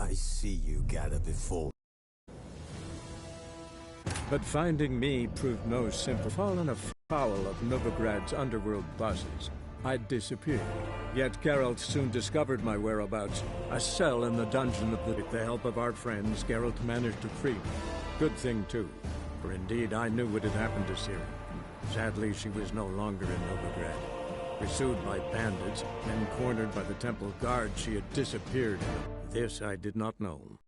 I see you gather before. But finding me proved no simple. Fallen afoul of Novigrad's underworld bosses, I'd disappeared. Yet Geralt soon discovered my whereabouts. A cell in the dungeon of With the help of our friends, Geralt managed to free me. Good thing, too, for indeed I knew what had happened to Ciri. Sadly, she was no longer in Novigrad. Pursued by bandits and cornered by the temple guard, she had disappeared. This I did not know.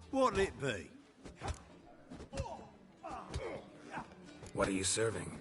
What'll it be? What are you serving?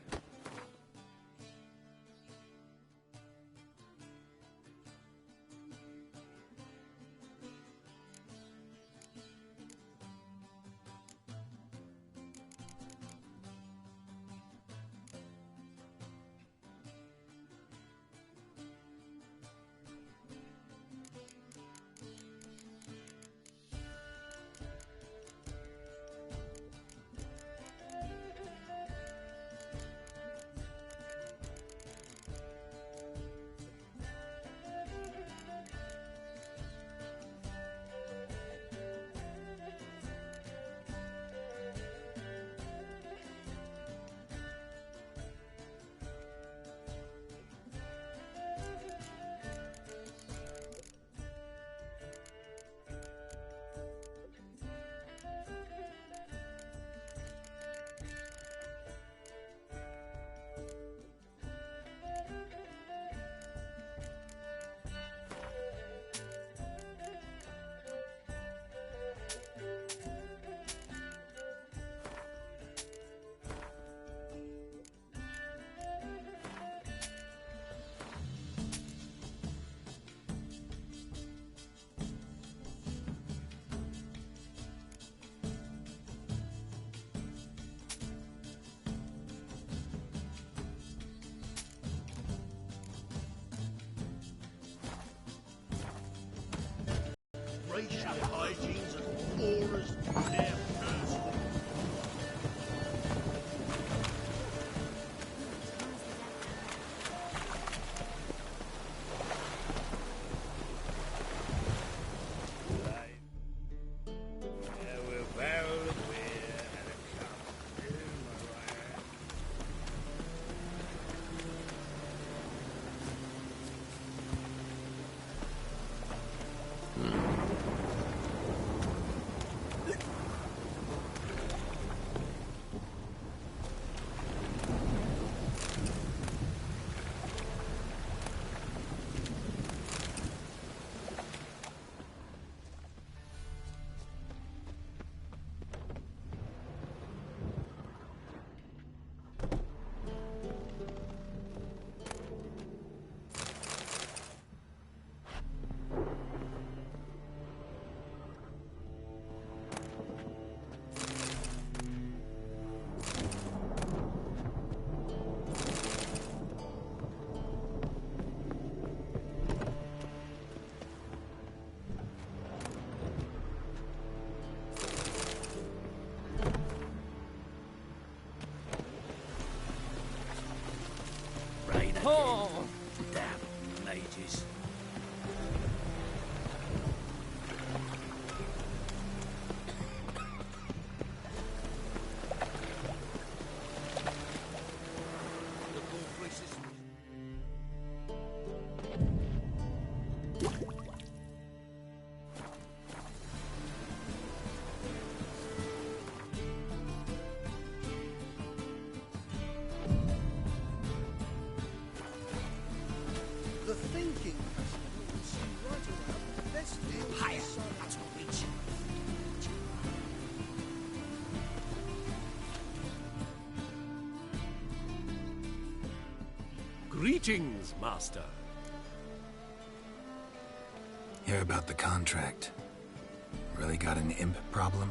Racial hygiene's as poor as their person. Greetings, Master. Hear about the contract. Really got an imp problem?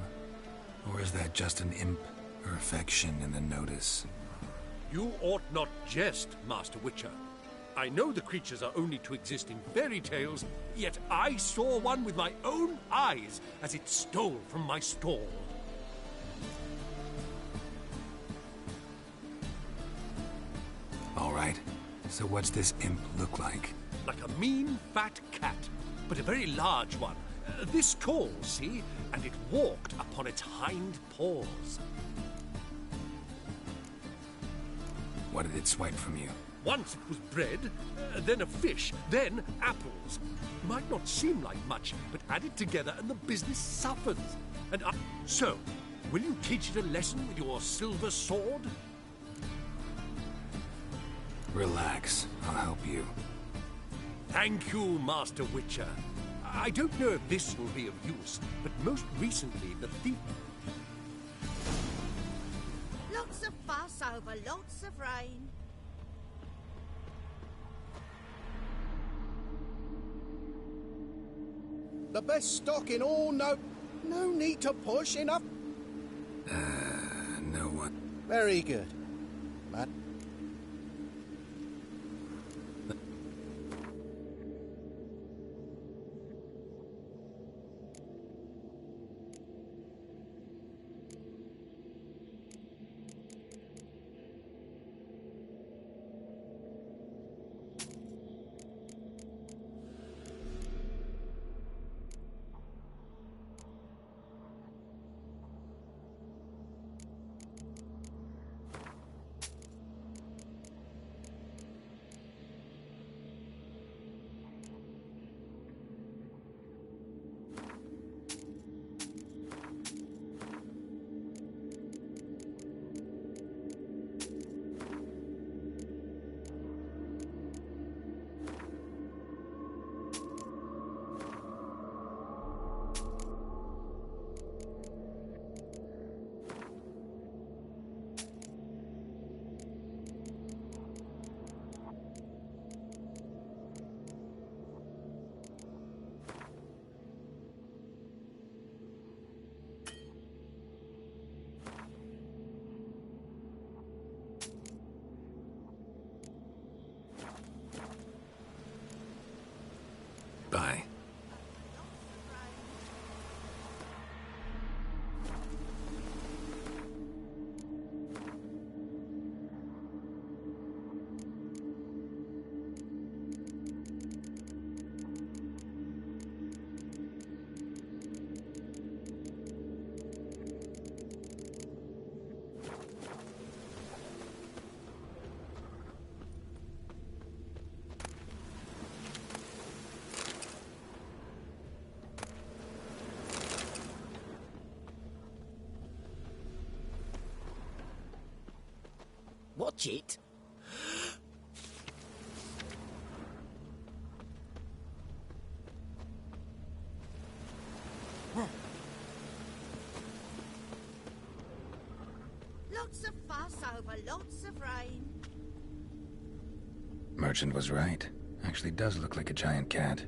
Or is that just an imp or affection in the notice? You ought not jest, Master Witcher. I know the creatures are only to exist in fairy tales, yet I saw one with my own eyes as it stole from my stall. All right. So what's this imp look like? Like a mean, fat cat, but a very large one. This tall, see? And it walked upon its hind paws. What did it swipe from you? Once it was bread, then a fish, then apples. Might not seem like much, but add it together and the business suffers. So, will you teach it a lesson with your silver sword? Relax. I'll help you. Thank you, Master Witcher. I don't know if this will be of use, but most recently the thief... Lots of fuss over lots of rain. The best stock in all, no need to push enough. No one. Very good. Matt. Bye. Watch it. Lots of fuss over lots of rain. Merchant was right. Actually does look like a giant cat.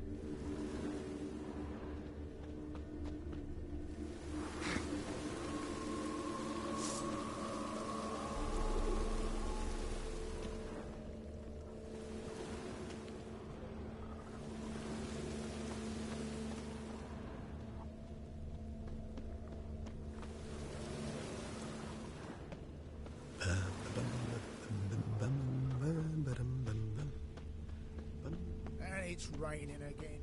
And it's raining again.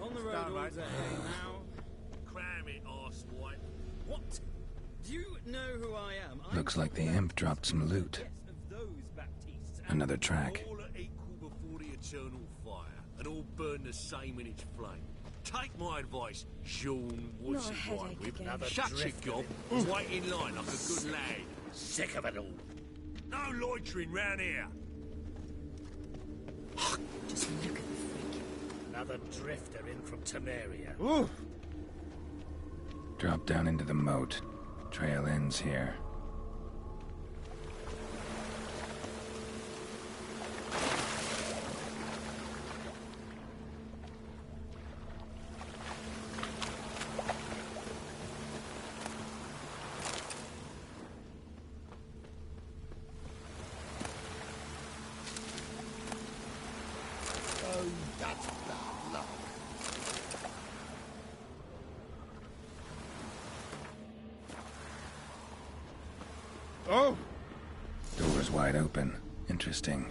On the road all day now. Cram it, arsewipe. What? you know who I am? Looks like the imp dropped some loot. Another track. All are equal before the eternal fire, and all burn the same in its flame. Take my advice, Sean Not a headache with again. shut your gob and wait in line like a good lad. Sick of it all. No loitering round here. Just look at the freak. Another drifter in from Temeria. Drop down into the moat. Trail ends here. Oh, that's bad luck. Oh! Door's wide open. Interesting.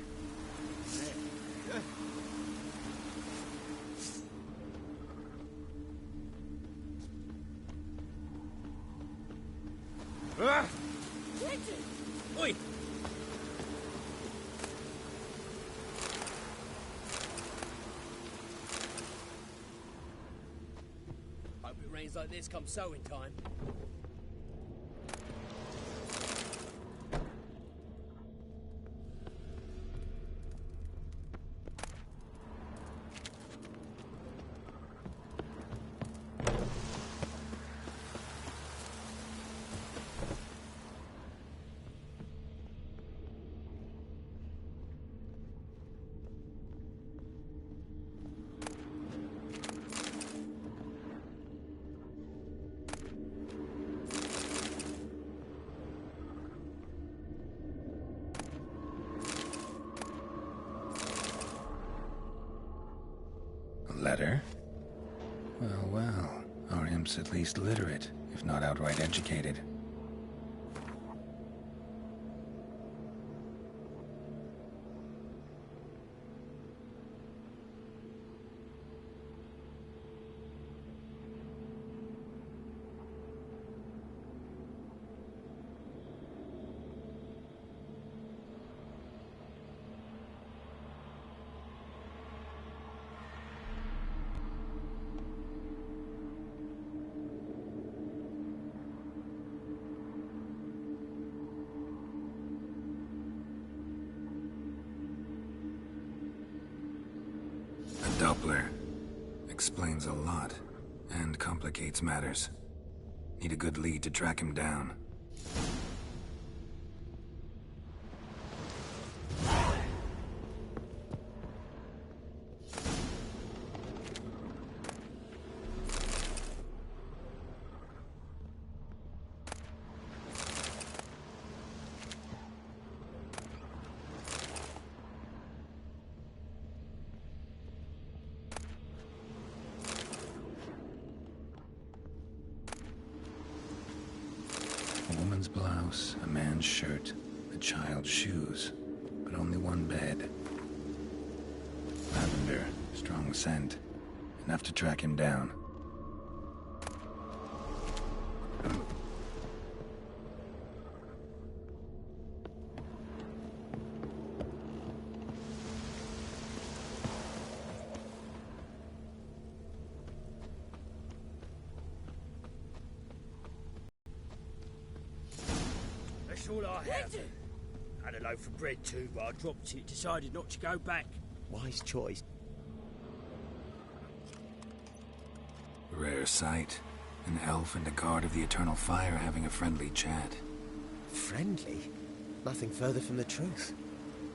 Ah! Oi! Hope it rains like this come sowing time. Letter? Well, well. Our imp's at least literate, if not outright educated. Doppler. Explains a lot, and complicates matters. Need a good lead to track him down. A woman's blouse, a man's shirt, a child's shoes, but only one bed. Lavender, strong scent, enough to track him down. That's all I have. Had a loaf of bread too, but I dropped it, decided not to go back. Wise choice. Rare sight. An elf and a guard of the Eternal Fire having a friendly chat. Friendly? Nothing further from the truth.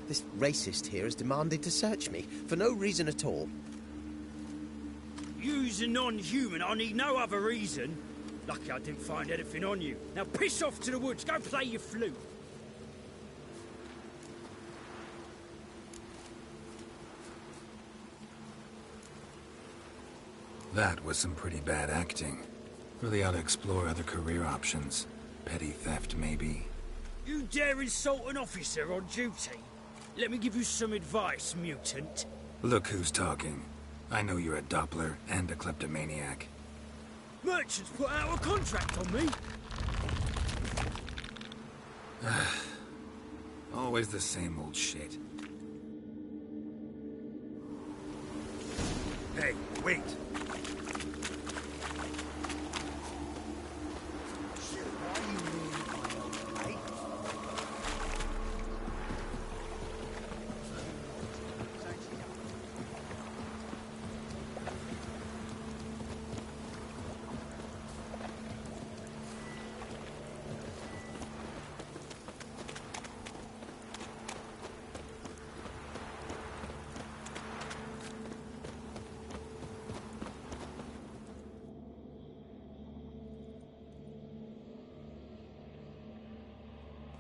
This racist here has demanded to search me, for no reason at all. You's a non-human, I need no other reason. Lucky I didn't find anything on you. Now piss off to the woods, go play your flute. That was some pretty bad acting. Really ought to explore other career options. Petty theft, maybe. You dare insult an officer on duty? Let me give you some advice, mutant. Look who's talking. I know you're a Doppler and a kleptomaniac. Merchants put out a contract on me. Always the same old shit. Hey, wait.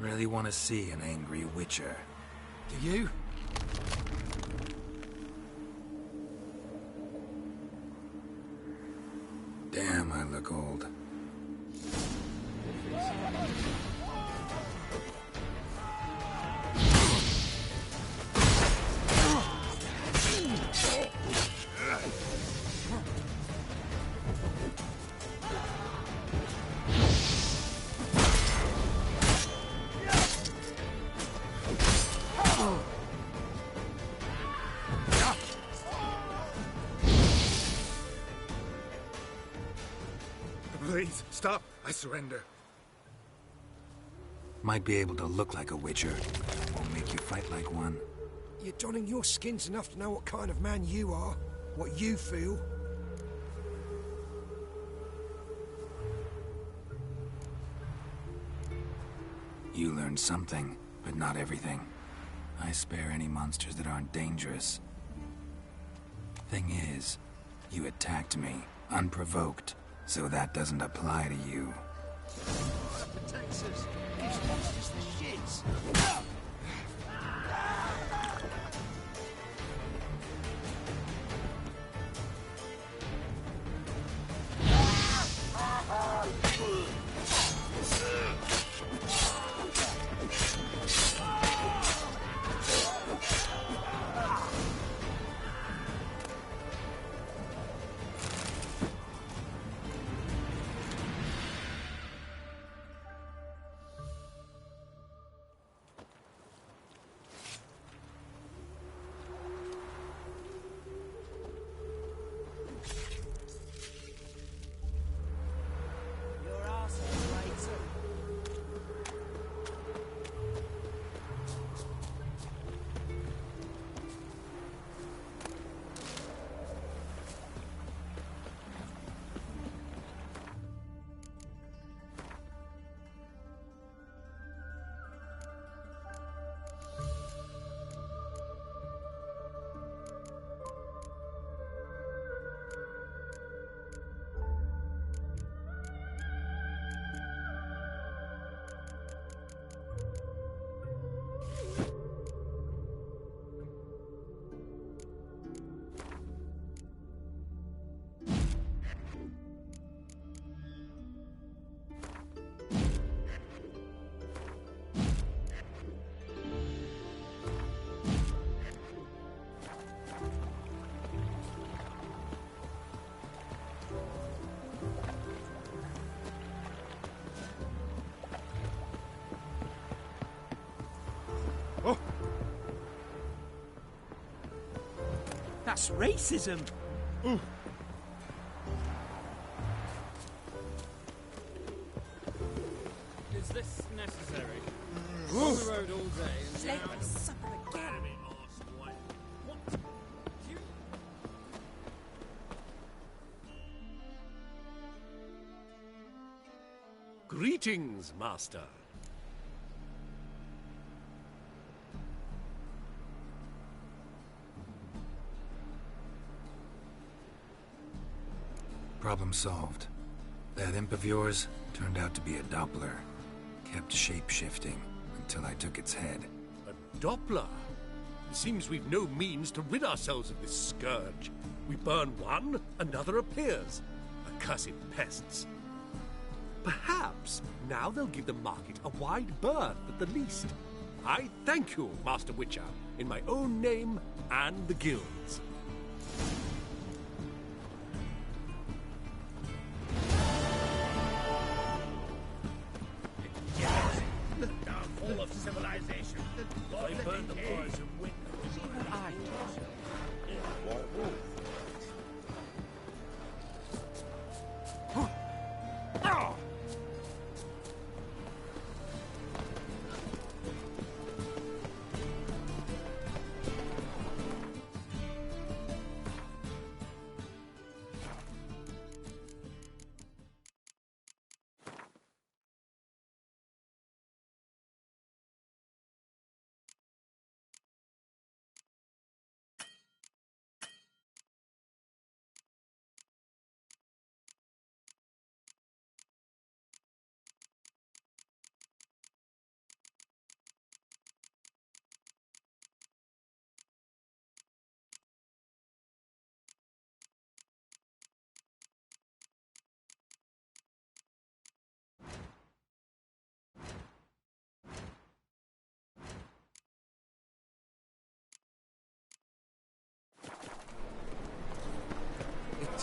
Really want to see an angry witcher. Do you? Damn, I look old. Please, stop. I surrender. Might be able to look like a witcher. Won't make you fight like one. You're donning your skins enough to know what kind of man you are. What you feel. You learned something, but not everything. I spare any monsters that aren't dangerous. Thing is, you attacked me, unprovoked, so that doesn't apply to you. Texas. These monsters the shits. That's racism. Is this necessary? On the road all day and Late now... for supper again. What? You... Greetings, Master. Problem solved. That imp of yours turned out to be a Doppler. Kept shape-shifting until I took its head. A Doppler? It seems we've no means to rid ourselves of this scourge. We burn one, another appears. Accursed pests. Perhaps now they'll give the market a wide berth at the least. I thank you, Master Witcher, in my own name and the guild's.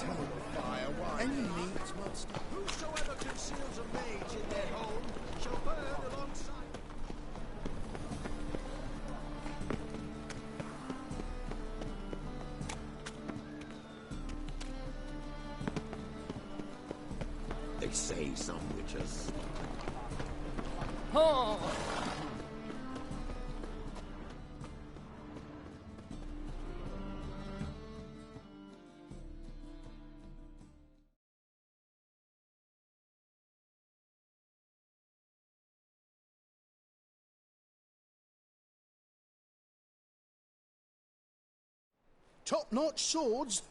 tell the fire why any needs must. Whosoever conceals a mage in their home shall burn alongside. They say some witches. Oh! Top-notch swords.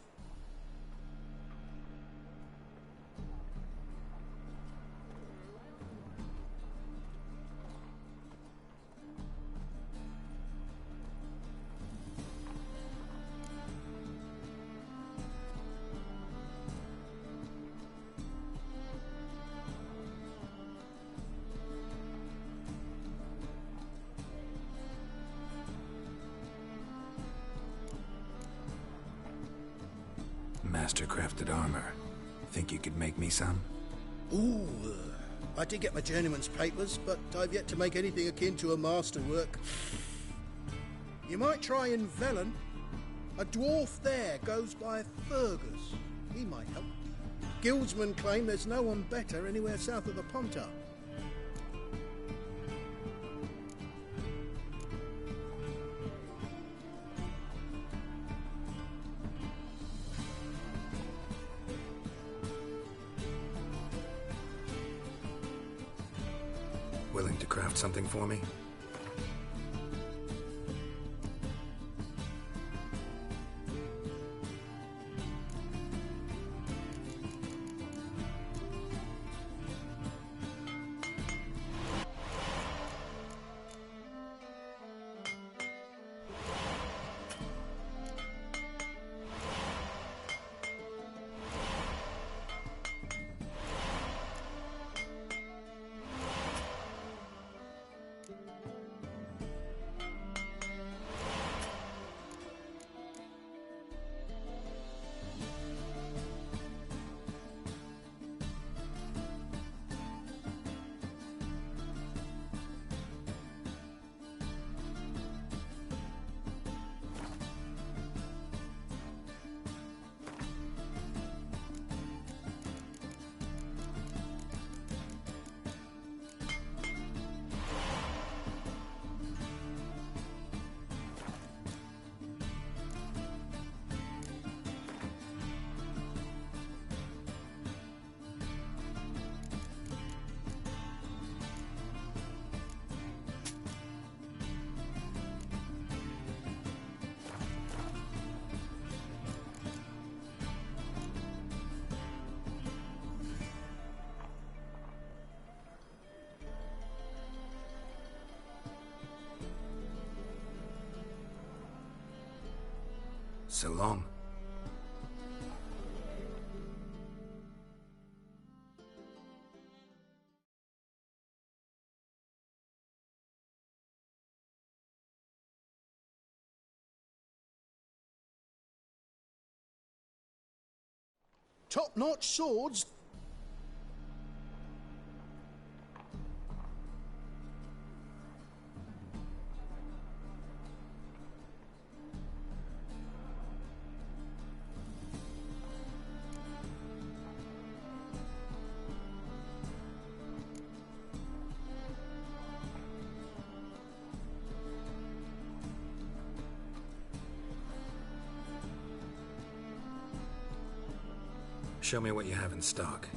Master-crafted armor. Think you could make me some? Ooh, I did get my journeyman's papers, but I've yet to make anything akin to a masterwork. You might try in Velen. A dwarf there goes by Fergus. He might help. Guildsmen claim there's no one better anywhere south of the Pontar. Willing to craft something for me? So long. Top-notch swords. Show me what you have in stock.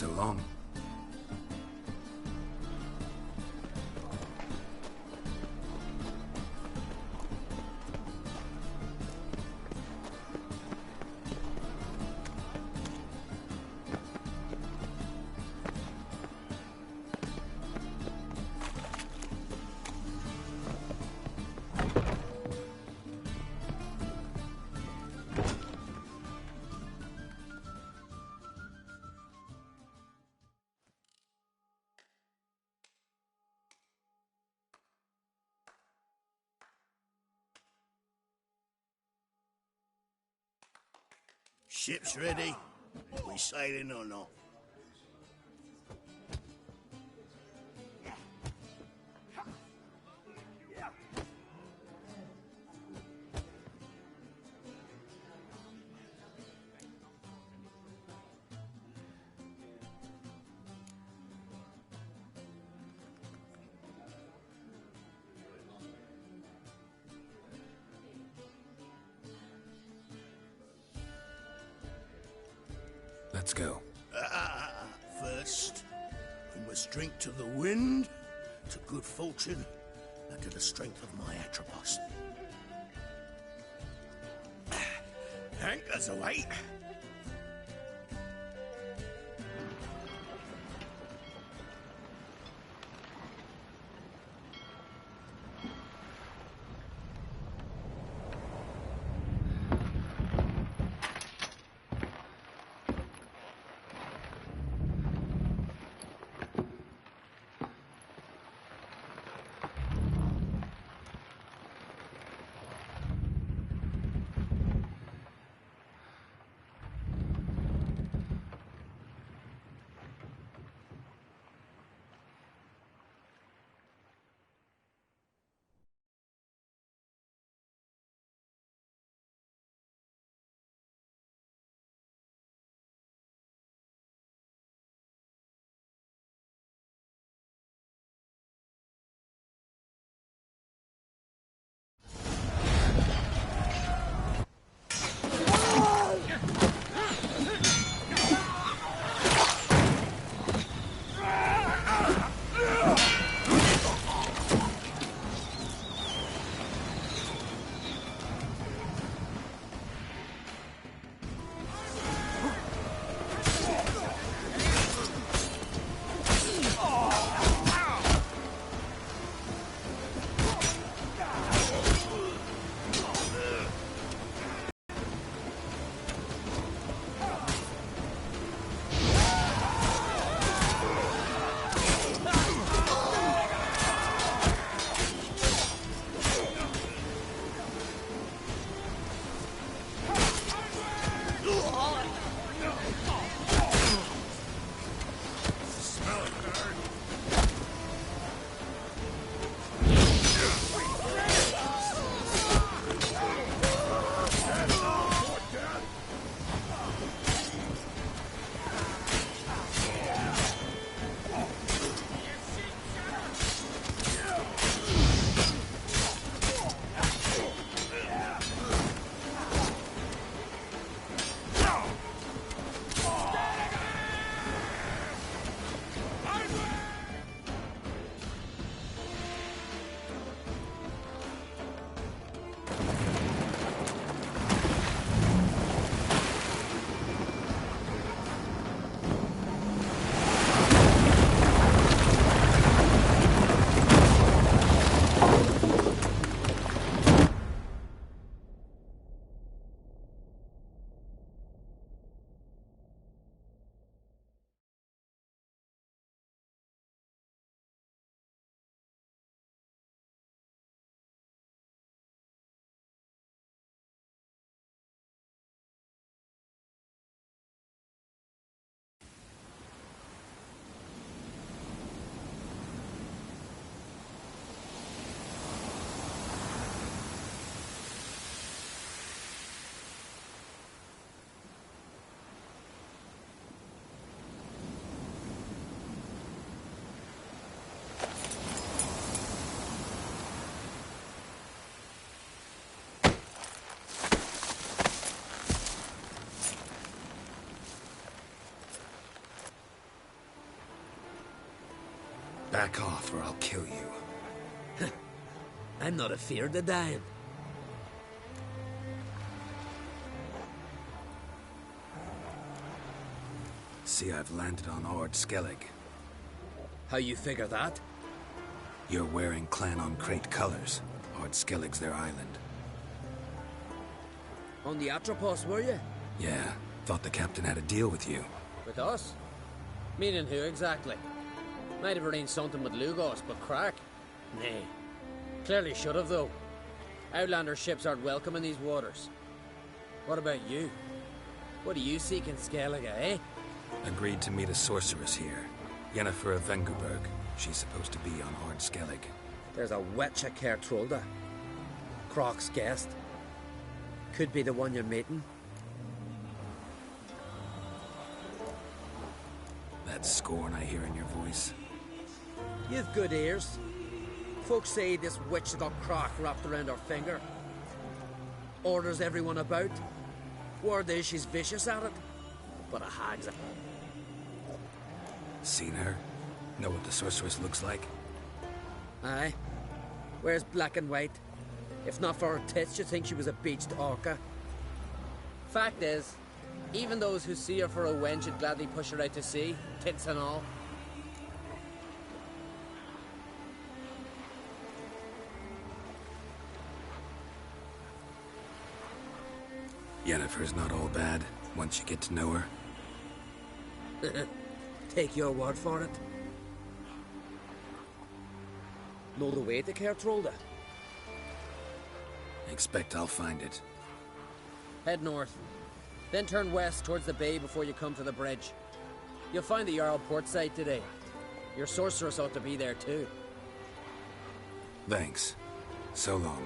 So long. Ship's ready. We sailing or not? Let's go. First, we must drink to the wind, to good fortune, and to the strength of my Atropos. Anchors away. Back off or I'll kill you. I'm not afeard of dying. See, I've landed on Ord Skellig. How you figure that? You're wearing Clan on Crate colors. Ord Skellig's their island. On the Atropos, were you? Yeah, thought the captain had a deal with you. With us? Meaning who exactly? Might have arranged something with Lugos, but crack? Nay. Clearly should have, though. Outlander ships aren't welcome in these waters. What about you? What do you seek in Skellige, eh? Agreed to meet a sorceress here. Yennefer of Vengerberg. She's supposed to be on Ord Skellig. There's a witch at Kertrolda. Croc's guest. Could be the one you're meeting. That scorn I hear in your voice. You've good ears. Folks say this witch got Croc wrapped around her finger. Orders everyone about. Word is she's vicious at it. But a hag's a... Seen her? Know what the sorceress looks like? Aye. Wears black and white. If not for her tits, you'd think she was a beached orca. Fact is, even those who see her for a wench would gladly push her out to sea, tits and all. Yennefer's not all bad, once you get to know her. Take your word for it. Know the way to Kertrolda? Expect I'll find it. Head north. Then turn west towards the bay before you come to the bridge. You'll find the Jarl port site today. Your sorceress ought to be there too. Thanks. So long.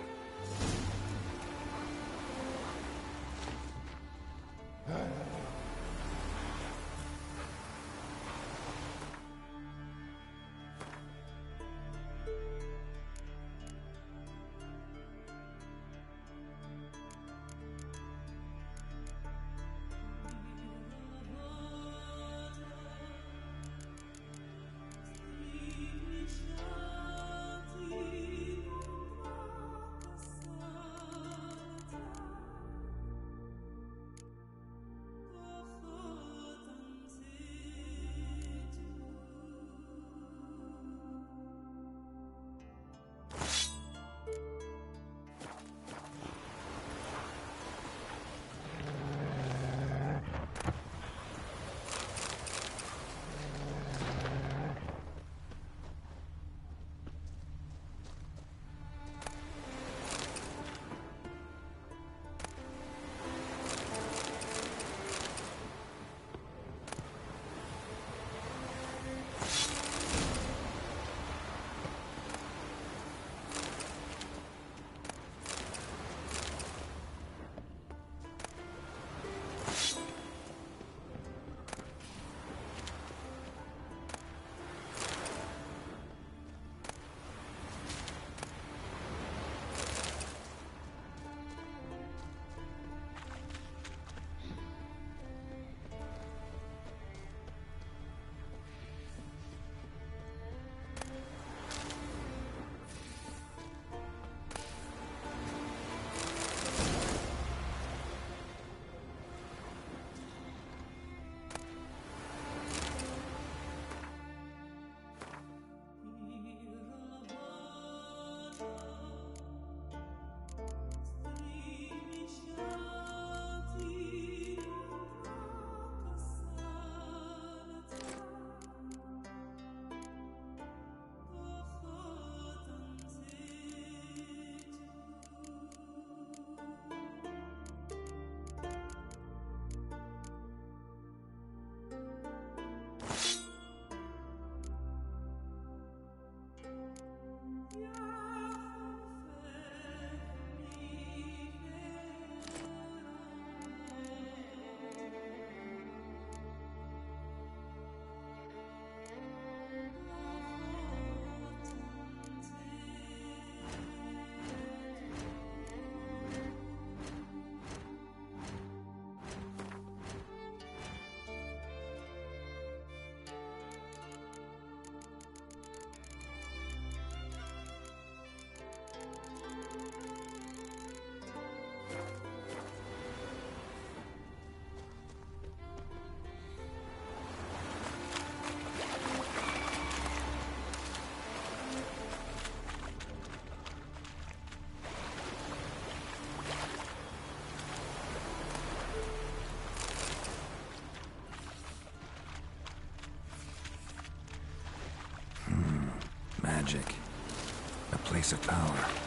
place of power.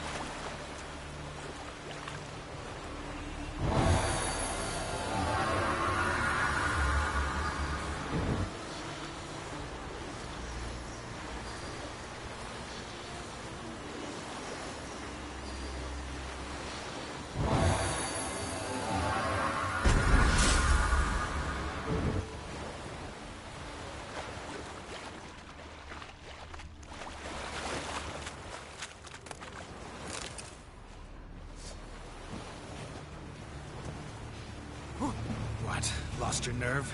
What? Lost your nerve?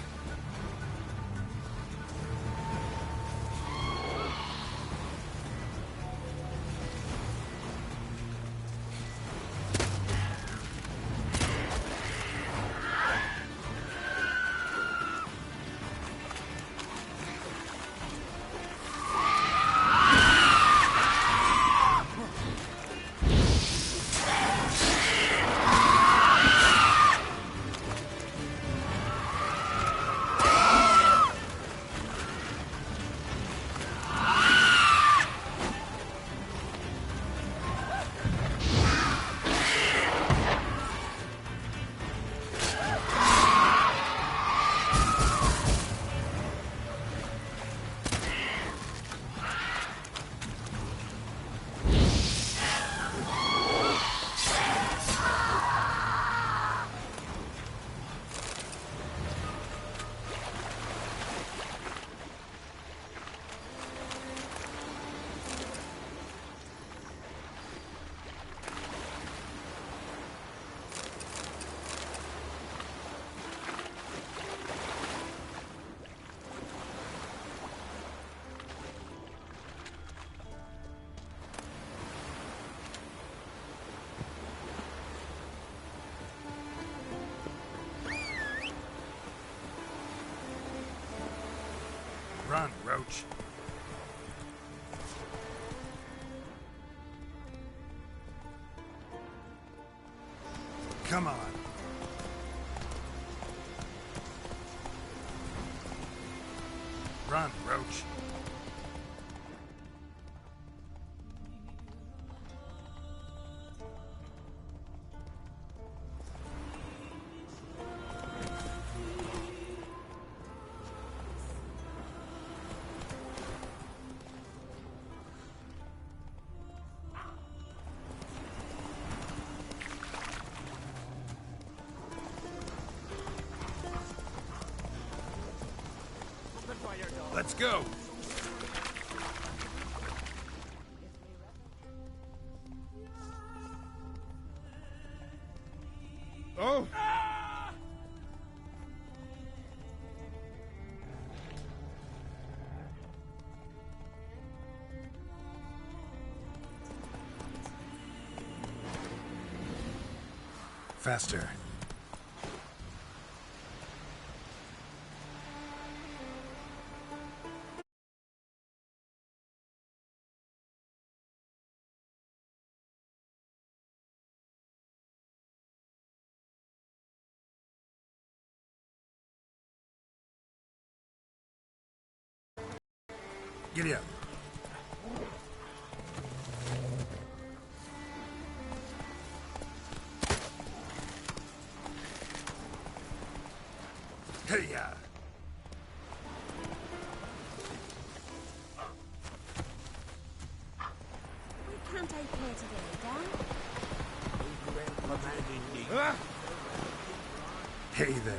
Run, Roach. Come on. Run, Roach. Let's go! Oh! Faster. Giddy up. Hey-ya! We can't take care today, Dan. Ah! Hey there.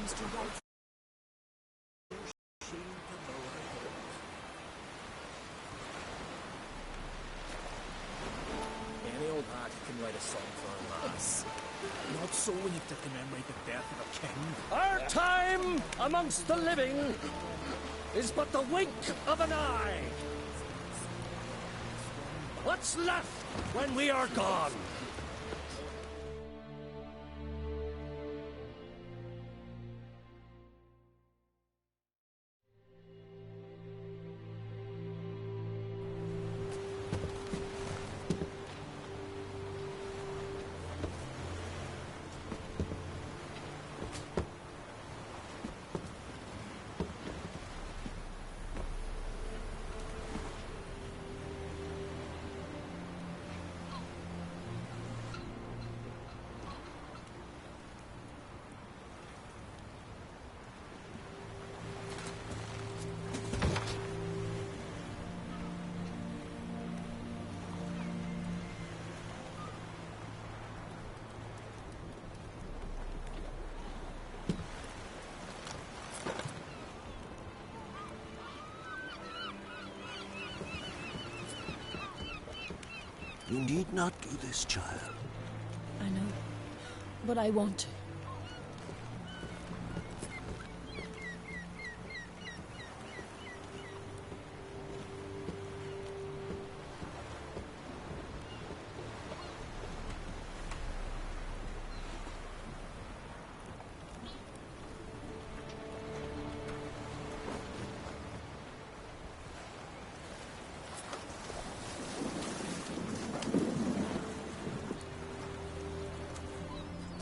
Mr. White. Any old heart can write a song for a lass. Not so when you have to commemorate the death of a king. Our time amongst the living is but the wink of an eye. What's left when we are gone? You need not do this, child. I know, but I want to.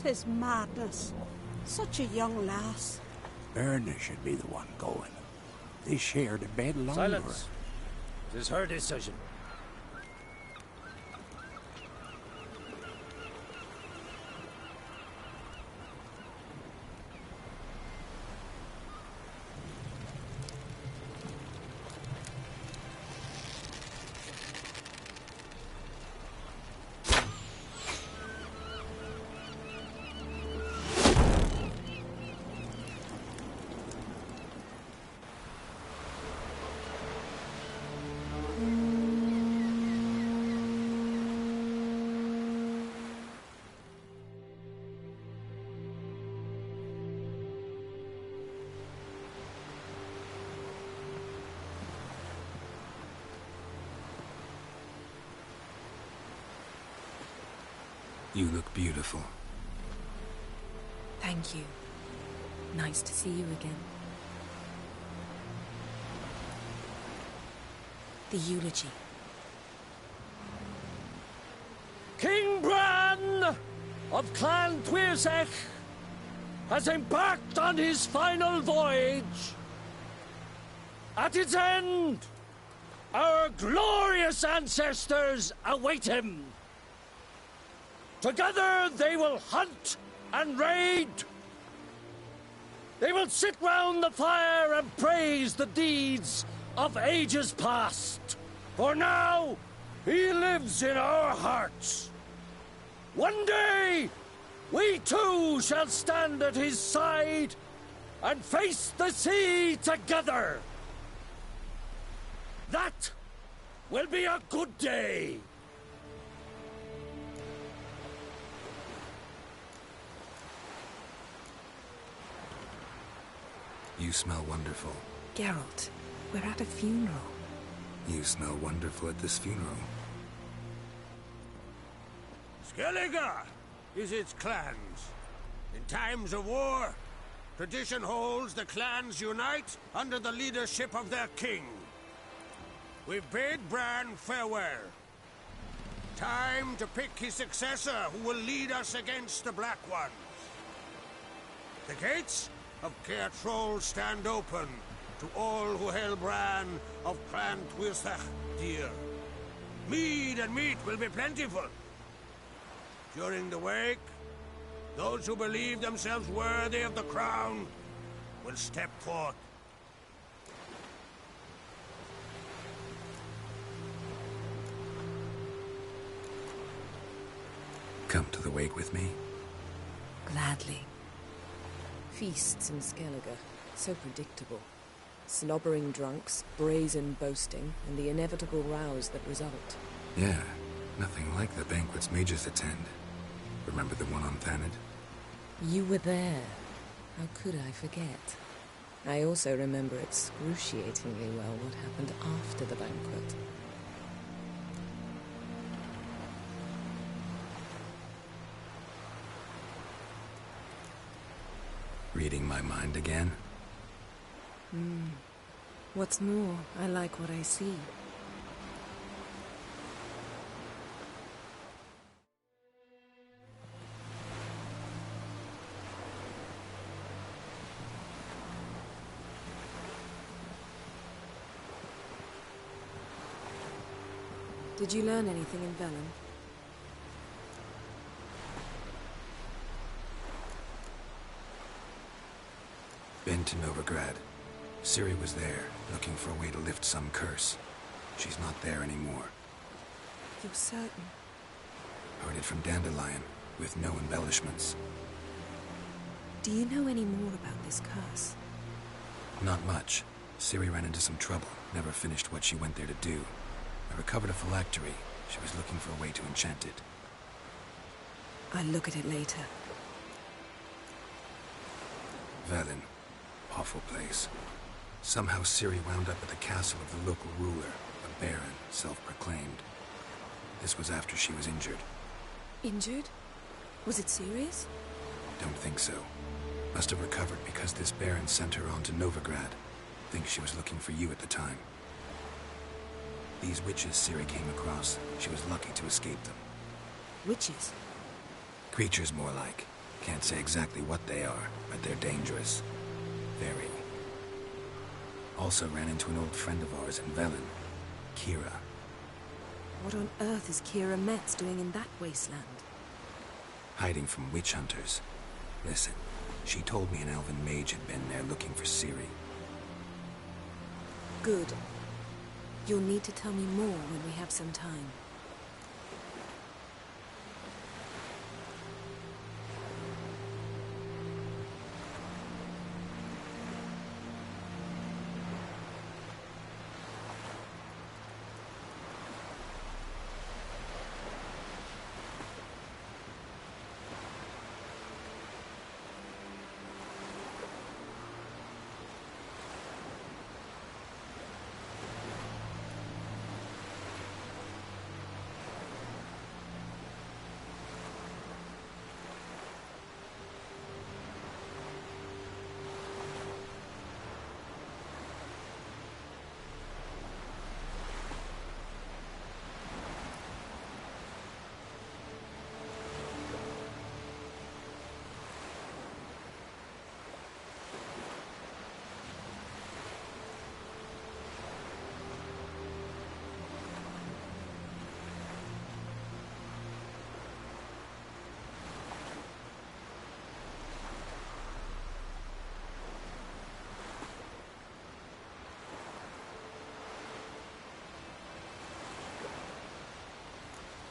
Tis madness. Such a young lass. Erna should be the one going. They shared a bed longer. Silence. It is her decision. You look beautiful. Thank you. Nice to see you again. The eulogy. King Bran of Clan Twirsech has embarked on his final voyage. At its end, our glorious ancestors await him. Together they will hunt and raid. They will sit round the fire and praise the deeds of ages past. For now, he lives in our hearts. One day, we too shall stand at his side and face the sea together. That will be a good day. You smell wonderful. Geralt, we're at a funeral. You smell wonderful at this funeral. Skellige is its clans. In times of war, tradition holds the clans unite under the leadership of their king. We've bade Bran farewell. Time to pick his successor who will lead us against the Black Ones. The gates of Caer Troll stand open to all who held Bran of Clan Twirsech dear. Mead and meat will be plentiful. During the wake, those who believe themselves worthy of the crown will step forth. Come to the wake with me. Gladly. Feasts in Skellige, so predictable. Slobbering drunks, brazen boasting, and the inevitable rows that result. Yeah, nothing like the banquets mages attend. Remember the one on Thanedd? You were there. How could I forget? I also remember excruciatingly well what happened after the banquet. Reading my mind again? What's more, I like what I see. Did you learn anything in Velen? Been to Novigrad. Ciri was there, looking for a way to lift some curse. She's not there anymore. You're certain? Heard it from Dandelion, with no embellishments. Do you know any more about this curse? Not much. Ciri ran into some trouble, never finished what she went there to do. I recovered a phylactery. She was looking for a way to enchant it. I'll look at it later. Velen. Awful place. Somehow Ciri wound up at the castle of the local ruler, a baron, self-proclaimed. This was after she was injured. Injured? Was it serious? Don't think so. Must have recovered because this baron sent her on to Novigrad. Think she was looking for you at the time. These witches Ciri came across, she was lucky to escape them. Witches? Creatures, more like. Can't say exactly what they are, but they're dangerous. Very. Also ran into an old friend of ours in Velen, Kira. What on earth is Kira Metz doing in that wasteland? Hiding from witch hunters. Listen, she told me an elven mage had been there looking for Ciri. Good. You'll need to tell me more when we have some time.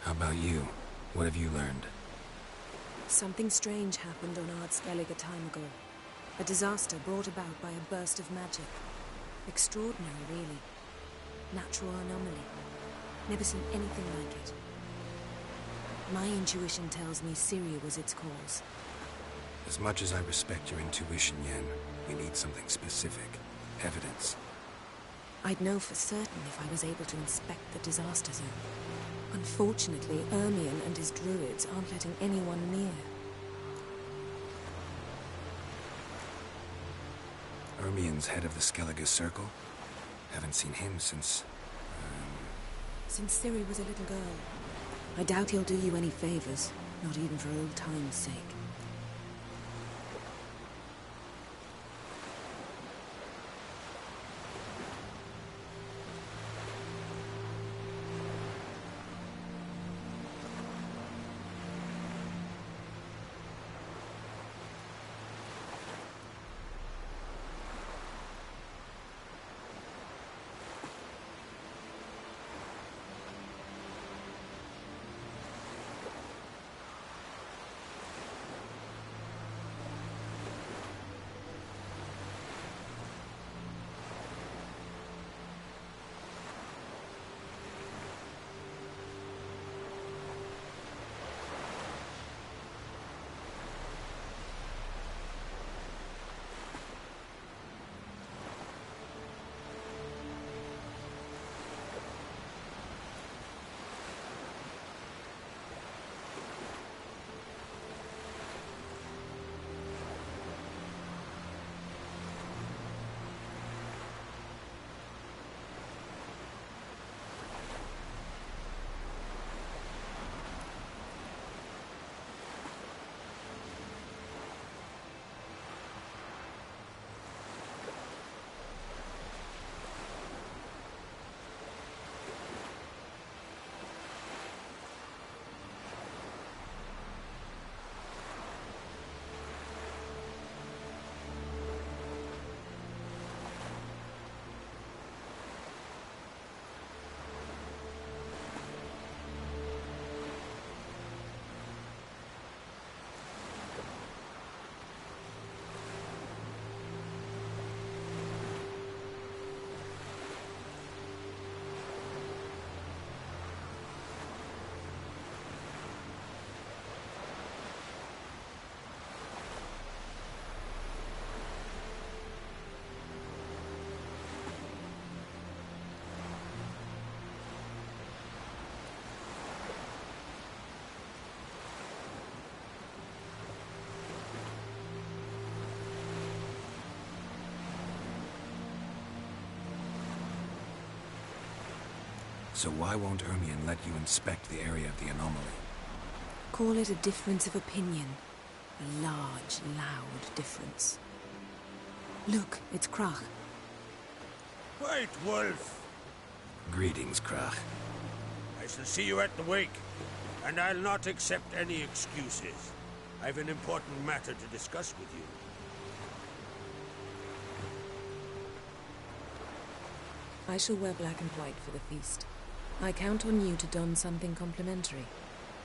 How about you? What have you learned? Something strange happened on Skellige a time ago. A disaster brought about by a burst of magic. Extraordinary, really. Natural anomaly. Never seen anything like it. My intuition tells me Ciri was its cause. As much as I respect your intuition, Yen, we need something specific. Evidence. I'd know for certain if I was able to inspect the disaster zone. Unfortunately, Ermion and his druids aren't letting anyone near. Ermion's head of the Skellige Circle? Haven't seen him since... Since Ciri was a little girl. I doubt he'll do you any favors, not even for old time's sake. So why won't Ermion let you inspect the area of the anomaly? Call it a difference of opinion. A large, loud difference. Look, it's Krach. White Wolf! Greetings, Krach. I shall see you at the wake, and I'll not accept any excuses. I've an important matter to discuss with you. I shall wear black and white for the feast. I count on you to don something complimentary.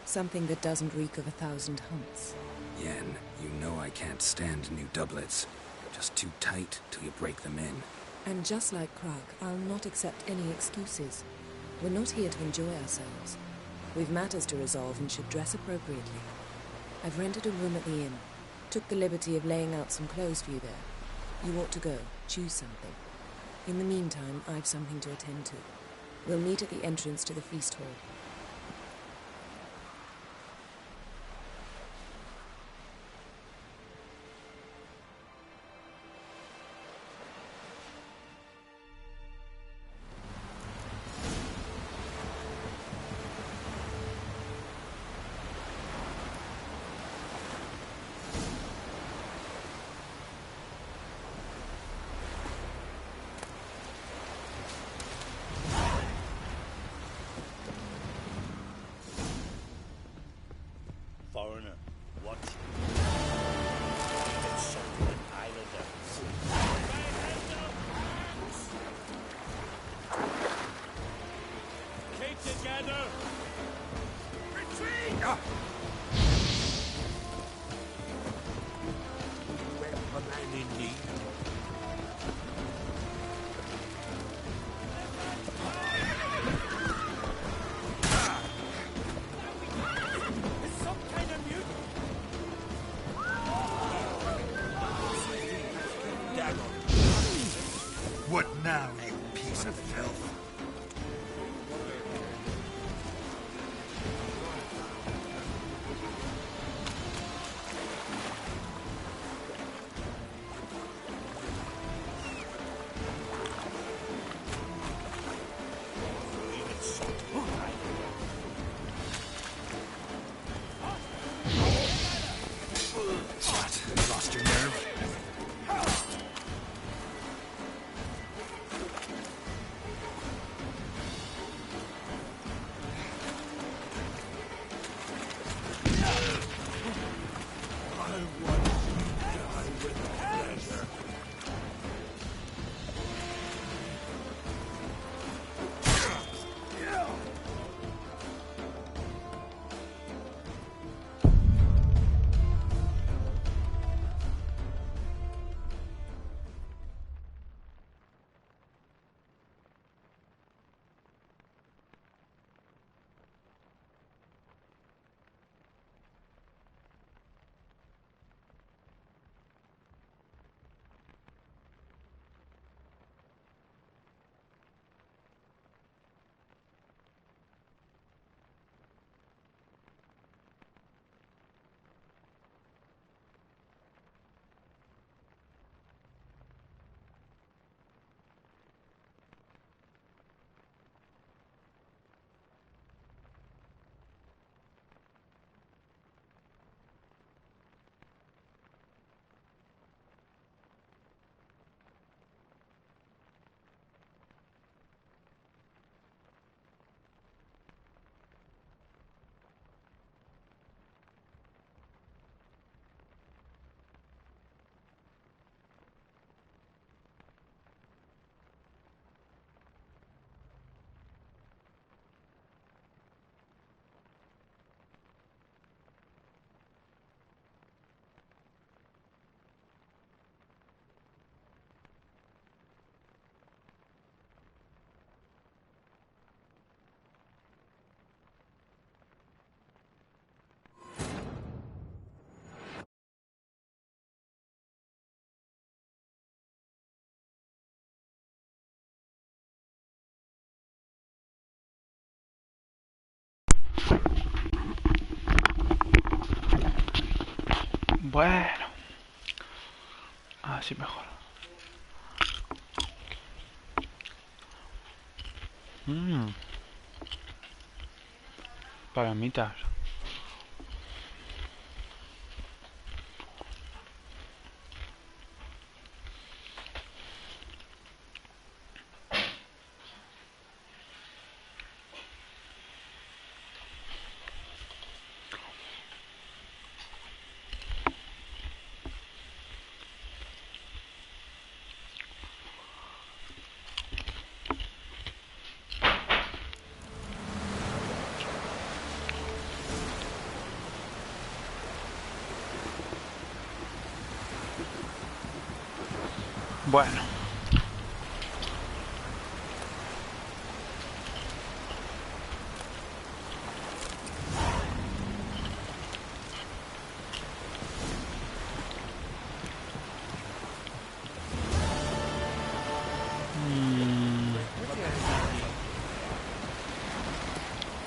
Something that doesn't reek of 1,000 hunts. Yen, you know I can't stand new doublets. Just too tight till you break them in. And just like Krach, I'll not accept any excuses. We're not here to enjoy ourselves. We've matters to resolve and should dress appropriately. I've rented a room at the inn. Took the liberty of laying out some clothes for you there. You ought to go. Choose something. In the meantime, I've something to attend to. We'll meet at the entrance to the feast hall. Foreigner, watch. It's something islander. Keep together! Retreat! A man in need. What now, you piece of filth? What? Lost your nerve? Bueno, así mejor. Palomitas. Bueno.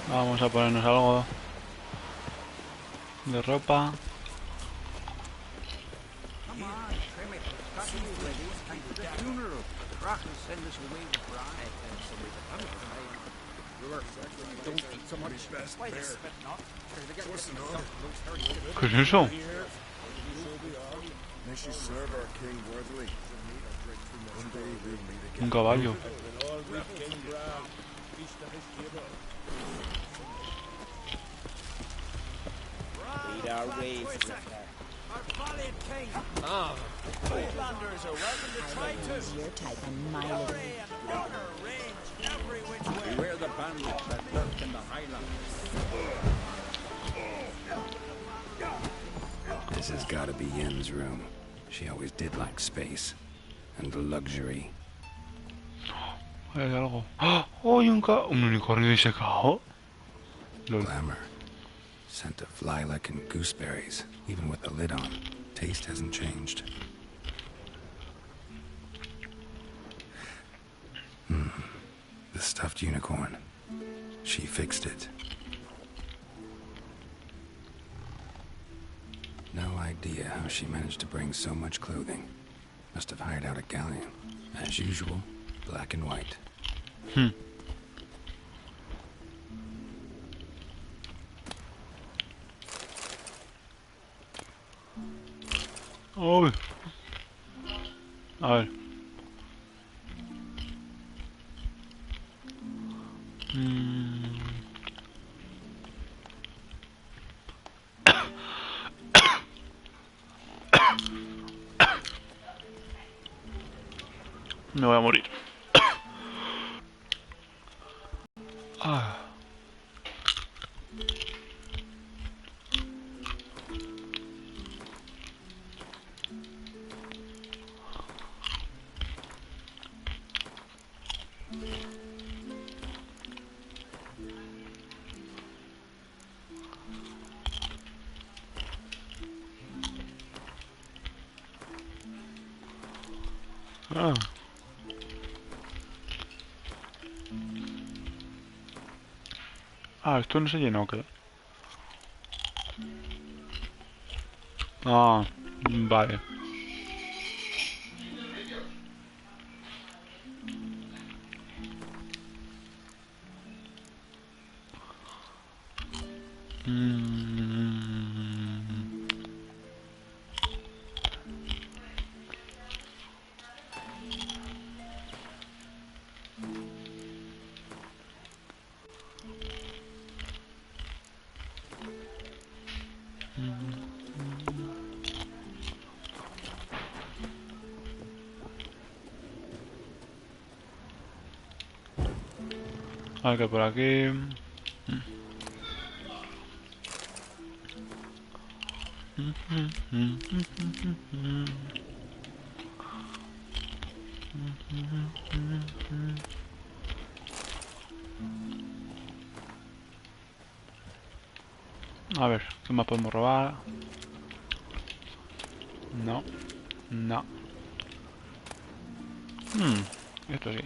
Vamos a ponernos algo de ropa. ¿Qué es eso? Un caballo. Ah, Highlanders are welcome to try too. You're taking my little... Beware the bandits that lurk in the Highlands. This has got to be Yen's room. She always did like space and luxury. Hay algo. ¡Oh! ¡Hay un unicornio disecado! Glamour. Scent of lilac and gooseberries, even with the lid on. Taste hasn't changed. The stuffed unicorn. She fixed it. No idea how she managed to bring so much clothing. Must have hired out a galleon. As usual, black and white. Uy. A ver. Me voy a morir. Ah. Ah. Ah, esto no se llenó, ¿qué? Ah, vale. A ver, que por aquí... A ver, ¿qué más podemos robar? No. No. Esto sí.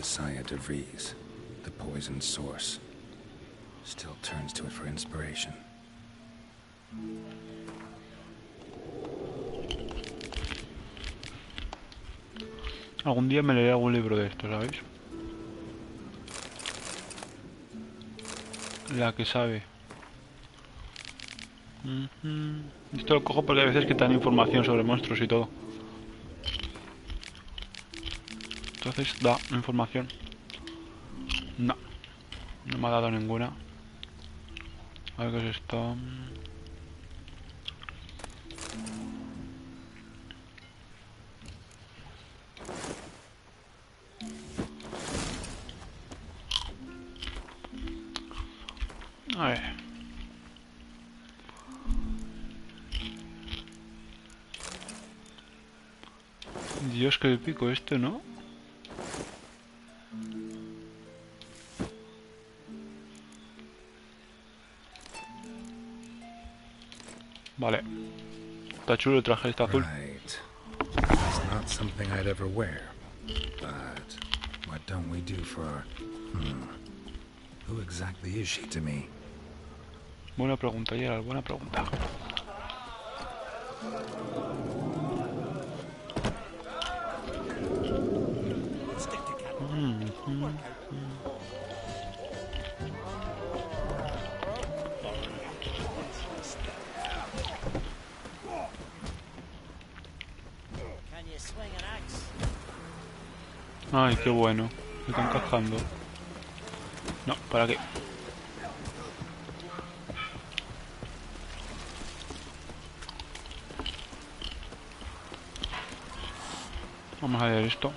Saya DeVries, the poison source, still turns to it for inspiration. Algún día me leeré algún libro de esto, ¿sabéis? La que sabe. Esto lo cojo porque a veces que te dan información sobre monstruos y todo. Entonces da información. No. No me ha dado ninguna. A ver qué es esto. A ver. Dios, que pico esto, ¿no? Vale. Está chulo el traje este azul. Right. It's not something I'd ever wear. But what don't we do for... Who exactly is she to me? Buena pregunta, Gerald, buena pregunta. Ay, qué bueno. Me están encajando. No, ¿para qué? Vamos a ver esto.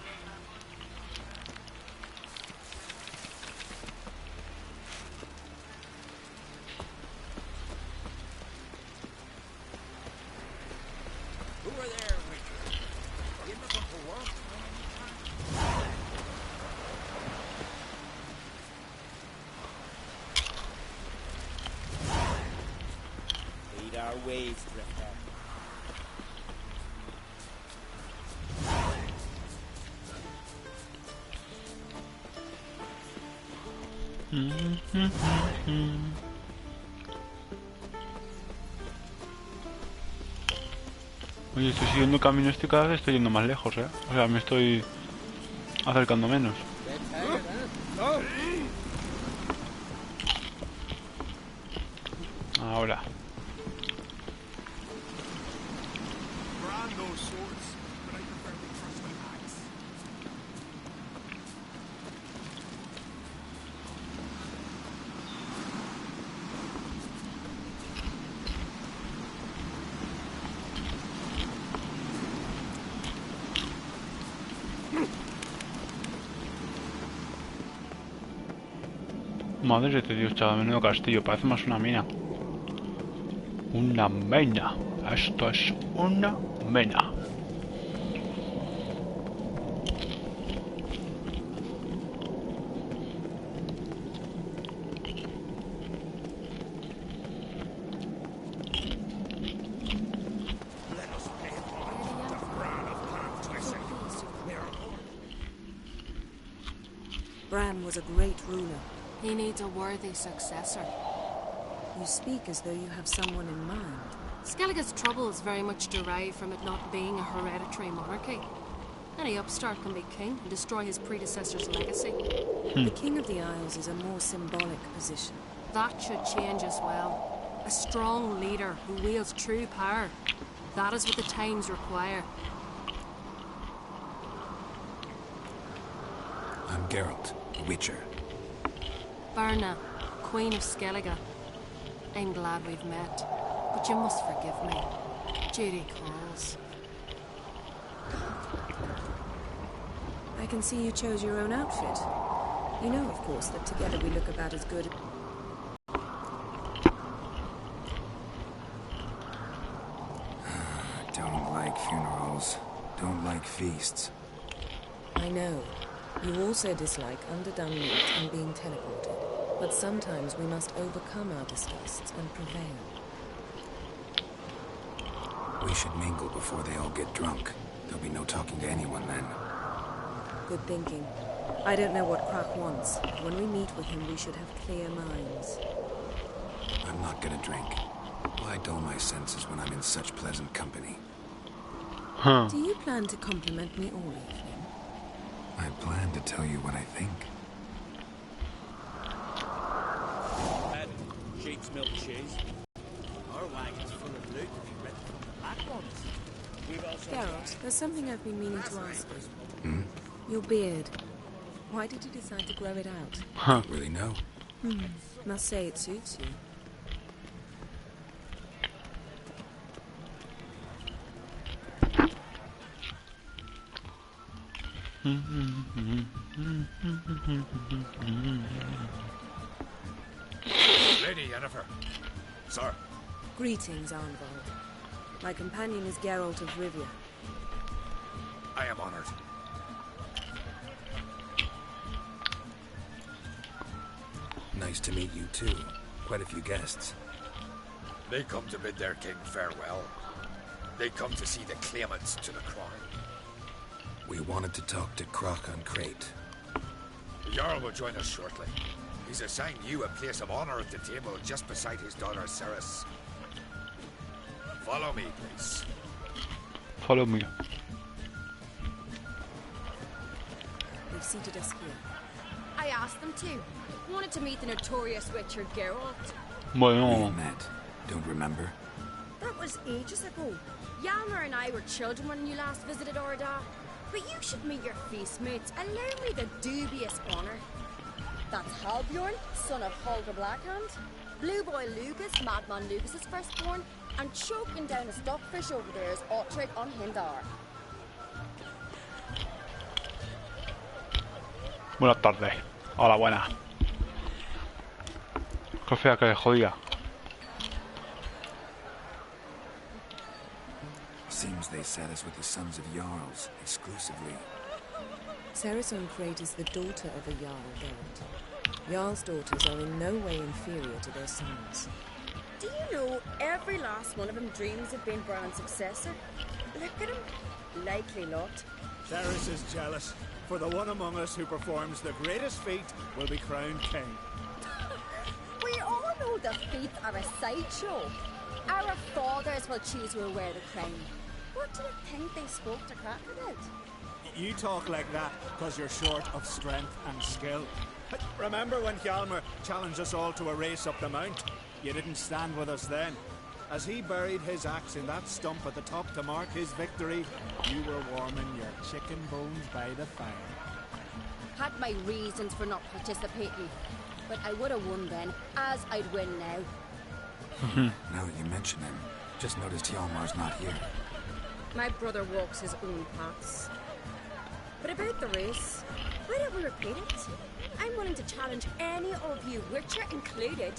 Oye, estoy siguiendo el camino este, cada vez estoy yendo más lejos, ¿eh? O sea, me estoy acercando menos. Ahora. Madre de Dios, chaval, menudo castillo, parece más una mina. Una mina. Esto es una mina. Bran was a great ruler. He needs a worthy successor. You speak as though you have someone in mind. Skellige's troubles very much derive from it not being a hereditary monarchy. Any upstart can be king and destroy his predecessor's legacy. The King of the Isles is a more symbolic position. That should change as well. A strong leader who wields true power. That is what the times require. I'm Geralt, the Witcher. Birna, Queen of Skellige. I'm glad we've met, but you must forgive me. Duty calls. I can see you chose your own outfit. You know, of course, that together we look about as good. Don't like funerals. Don't like feasts. I know. You also dislike underdone meat and being teleported. But sometimes we must overcome our disgusts and prevail. We should mingle before they all get drunk. There'll be no talking to anyone then. Good thinking. I don't know what Krak wants. When we meet with him, we should have clear minds. I'm not gonna drink. Why dull my senses when I'm in such pleasant company? Do you plan to compliment me all evening? I plan to tell you what I think. Sheep's milk cheese. Our wagon's full of loot if you read from the black ones. Geralt, there's something I've been meaning to ask you. Your beard. Why did you decide to grow it out? I don't really know. Must say it suits you. Lady Yennefer. Sir. Greetings, Arnvald. My companion is Geralt of Rivia. I am honored. Nice to meet you too. Quite a few guests. They come to bid their king farewell. They come to see the claimants to the crown. We wanted to talk to Crochan Crate. The Jarl will join us shortly. He's assigned you a place of honor at the table just beside his daughter Ceres. Follow me, please. Follow me. They've seated us here. I asked them to. Wanted to meet the notorious Witcher Geralt. Bueno. We met. Don't remember? That was ages ago. Yalmer and I were children when you last visited Orda. But you should meet your feast mates. Allow me the dubious honor. That's Halbjorn, son of Holger Blackhand. Blue Boy Lugas, Madman Lugas' firstborn. And choking down a stockfish over there is Ottrig on Hindar. Buenas tardes. Hola, buenas. Qué fea que jodía. Seems they set us with the sons of Jarls, exclusively. Ceres Crate is the daughter of a Jarl, Geralt. Jarl's daughters are in no way inferior to their sons. Do you know every last one of them dreams of being Bran's successor? Look at him. Likely not. Ceres is jealous, for the one among us who performs the greatest feat will be crowned king. We all know the feet are a sideshow. Our fathers will choose who will wear the crown. What do you think they spoke to Crack about? You talk like that because you're short of strength and skill. Remember when Hjalmar challenged us all to a race up the mount? You didn't stand with us then. As he buried his axe in that stump at the top to mark his victory, you were warming your chicken bones by the fire. Had my reasons for not participating, but I would have won then, as I'd win now. Now that you mention him, just noticed Hjalmar's not here. My brother walks his own paths. But about the race, why don't we repeat it? I'm willing to challenge any of you, Witcher included.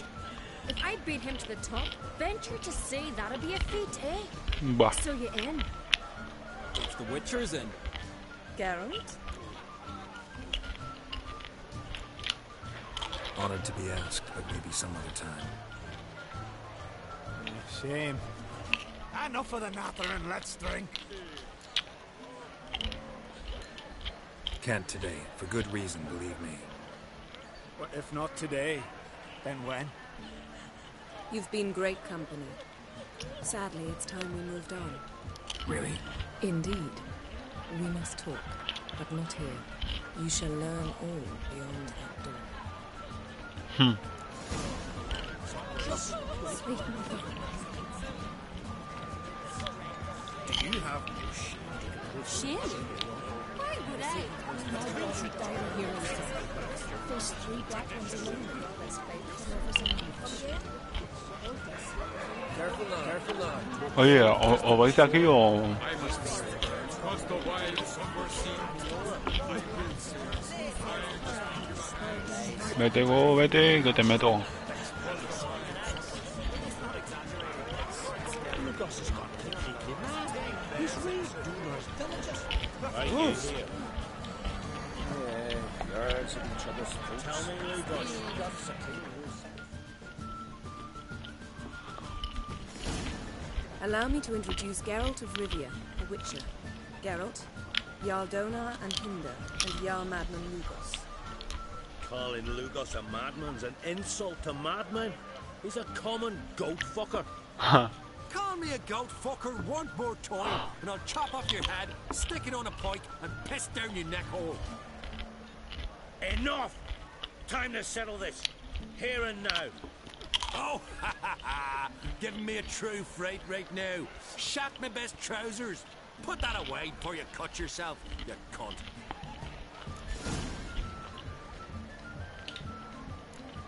If I beat him to the top, venture to say that'd be a feat, eh? Bah. So you in? If the Witcher's in. Geralt? Honored to be asked, but maybe some other time. Shame. Enough of the natter and let's drink. Can't today, for good reason, believe me. But if not today, then when? You've been great company. Sadly, it's time we moved on. Really? Indeed. We must talk, but not here. You shall learn all beyond that door. Sweet mother. Do you have Shield? Why would I? There's 3 black ones alone. Careful now. Careful now. Oye, ¿os vais de aquí o...? Vete, go, vete, que te meto. Allow me to introduce Geralt of Rivia, a Witcher. Geralt, Jarl Donar and Hinder, and Jarl Madman Lugos. Calling Lugos a madman's an insult to madmen. He's a common goat fucker. Call me a goat fucker one more time, and I'll chop off your head, stick it on a pike, and piss down your neck hole. Enough! Time to settle this. Here and now. Oh, ha ha ha! Giving me a true fright right now. Shat my best trousers. Put that away before you cut yourself, you cunt.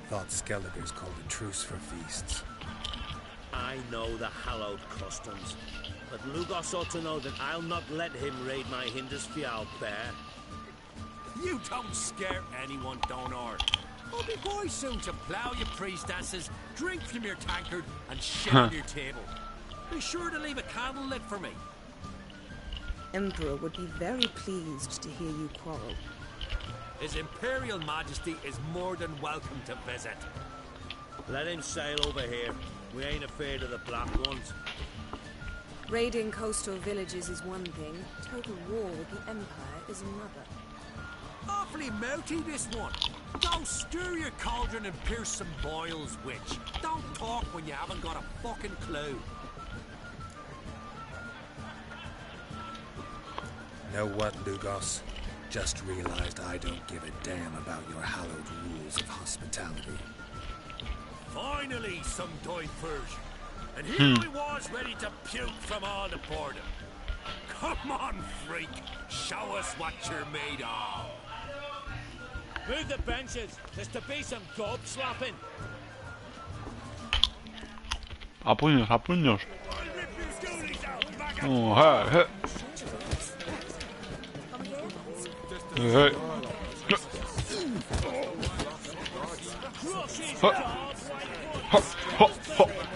Thought Skelliger's called a truce for feasts. I know the hallowed customs, but Lugos ought to know that I'll not let him raid my Hindusfial bear. You don't scare anyone, Donor. I'll be boys soon to plough your priestesses, drink from your tankard, and shit on your table. Be sure to leave a candle lit for me. Emperor would be very pleased to hear you quarrel. His Imperial Majesty is more than welcome to visit. Let him sail over here. We ain't afraid of the black ones. Raiding coastal villages is one thing. Total war with the Empire is another. Awfully mouty, this one. Go stir your cauldron and pierce some boils, witch. Don't talk when you haven't got a fucking clue. Know what, Lugos? Just realized I don't give a damn about your hallowed rules of hospitality. Finally, some diversion. And here I was ready to puke from all the boredom. Come on, freak. Show us what you're made of. Move the benches. There's to be some gob slapping. A puños, a puños. Oh, hey, hey. Hey.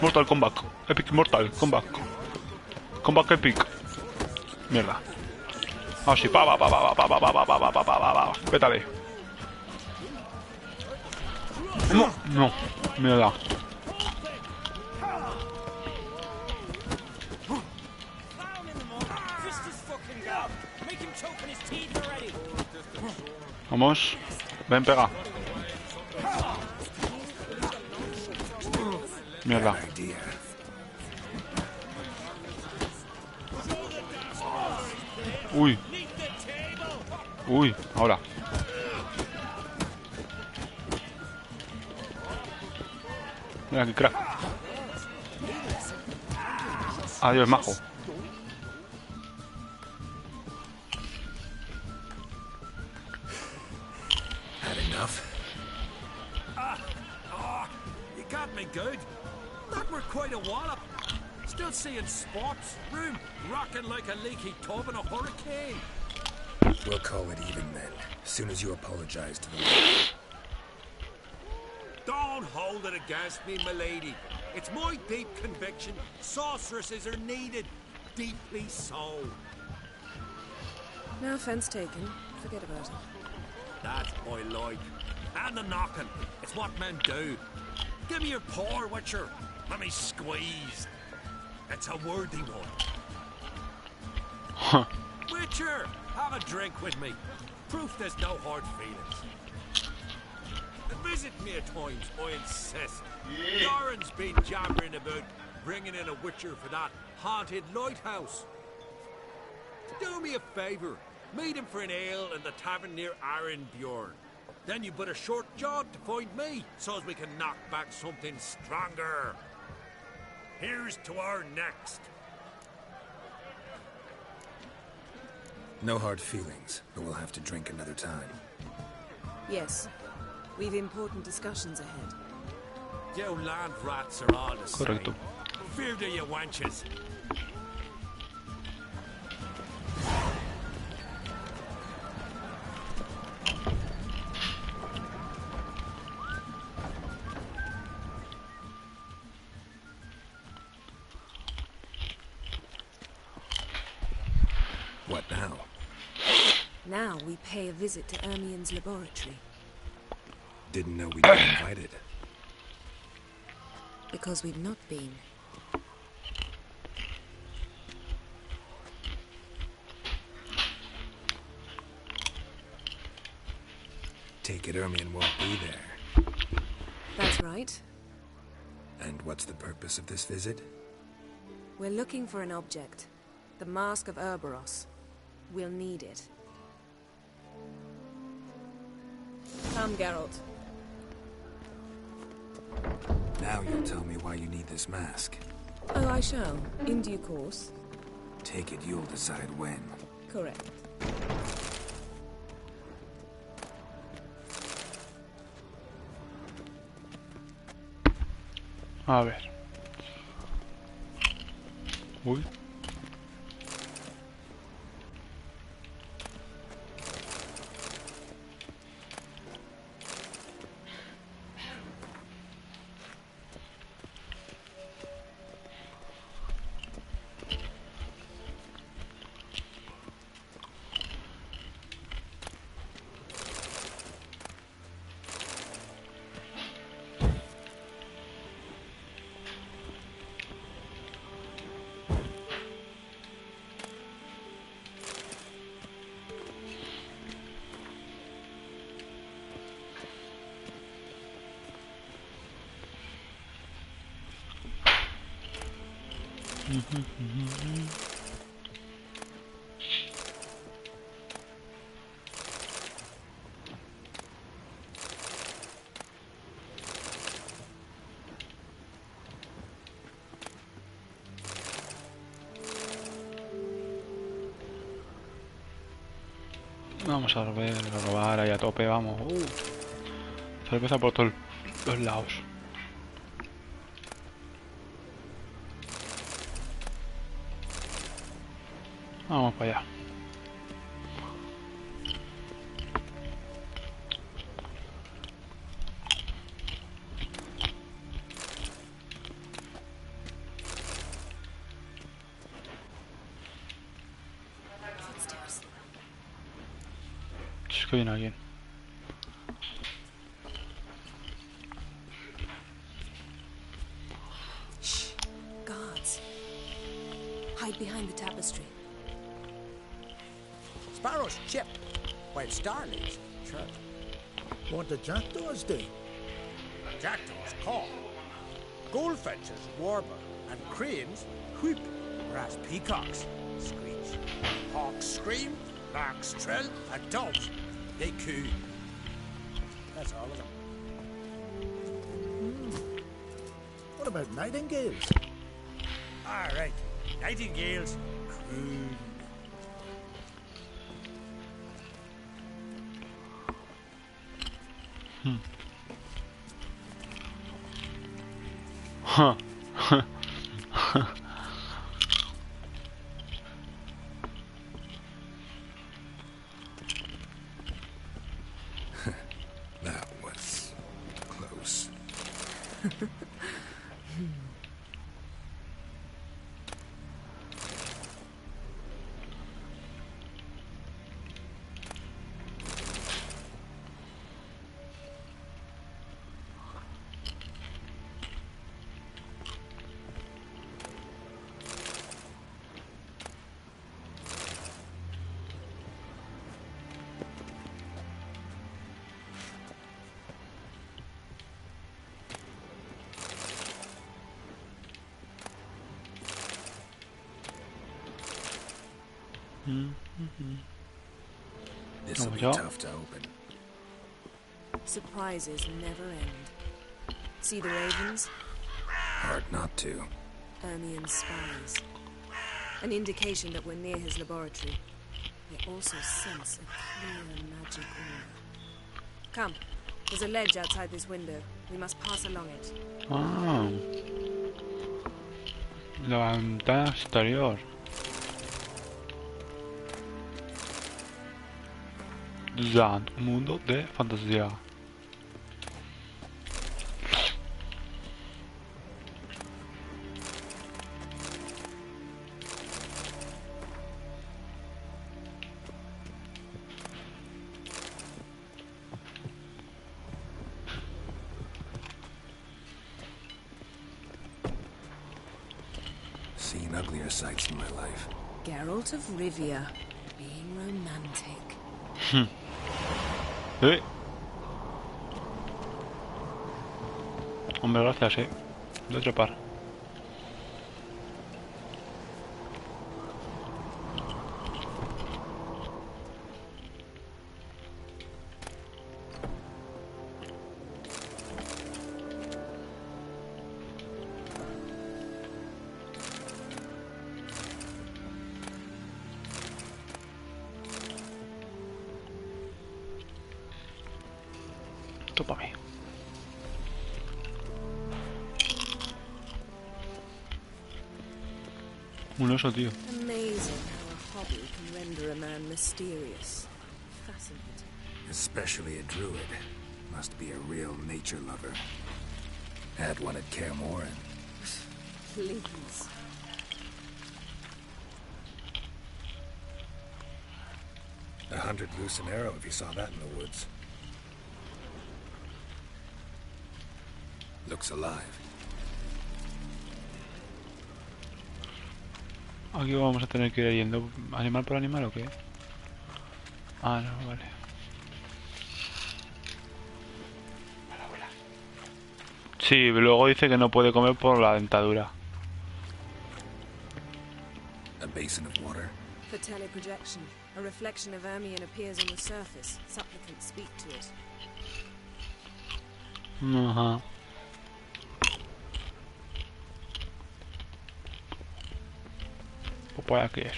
Mortal Kombat. Epic Mortal Kombat. Combat Epic. Mierda. Así, pa. Pétale. No, mierda. Vamos. Ven, pega. Mierda. Uy. Uy, ahora. Mira aquí, crack. Adiós, majo. Had enough? You got me good. That were quite a wallop. Still seeing spots. Room rocking like a leaky tub in a hurricane. We'll call it even then, as soon as you apologize to them. Don't hold it against me, milady. It's my deep conviction sorceresses are needed. Deeply so. No offense taken. Forget about it. That's I like. And the knocking. It's what men do. Give me your paw, Witcher. Let me squeeze. It's a worthy one. Huh. Witcher, have a drink with me. Proof there's no hard feelings. Visit me at times, I insist. Doran's been jabbering about bringing in a Witcher for that haunted lighthouse. Do me a favour. Meet him for an ale in the tavern near Arenbjorn. Then you but a short jog to find me, so as we can knock back something stronger. Here's to our next. No hard feelings, but we'll have to drink another time. Yes. We've important discussions ahead. You land rats are all the same. Correcto. Fear to you wenches. What now? Now we pay a visit to Ermien's laboratory. Didn't know we'd been invited. Because we've not been. Take it Ermien won't be there. That's right. And what's the purpose of this visit? We're looking for an object. The Mask of Cerberus. We'll need it. Come, Geralt. Now you'll tell me why you need this mask. Oh, I shall. In due course. Take it you'll decide when. Correct. A ver. Uy. Vamos a ver, a robar ahí a tope, vamos. Cerveza por todos los lados. Vamos para allá. Es que viene alguien. Shh. Guards. Hide behind the tapestry. Sparrows chip, while starlings chirp. What do jackdaws do? Jackdaws caw. Goldfinches warble, and cranes whoop, whereas peacocks screech. Hawks scream, larks trill, and doves, they coo. That's all of them. What about nightingales? All right, nightingales croon. Huh. That was close. This will be tough to open. Surprises never end. See the ravens? Hard not to. Ermien's spies. An indication that we're near his laboratory. We also sense a clear magic aura. Come, there's a ledge outside this window. We must pass along it. Ah. La ventana exterior. Ya, mundo de fantasía. Seen uglier sights in my life. Geralt of Rivia, being romantic. Hombre, gracias, de trepar. Esto para mí. Un oso, tío. Amazing how a hobby can render a man mysterious. Fascinating. Especially a druid. Must be a real nature lover. Had one at Kaer. Please. A 100 loose an arrow if you saw that in the woods. Looks alive. Aquí vamos a tener que ir yendo animal por animal o qué. Ah, no, vale. Sí, luego dice que no puede comer por la dentadura. A basin of water. For teleprojection, a reflection of Ermion appears on the surface. Supplicants speak to it. Ajá. ¿Para qué es?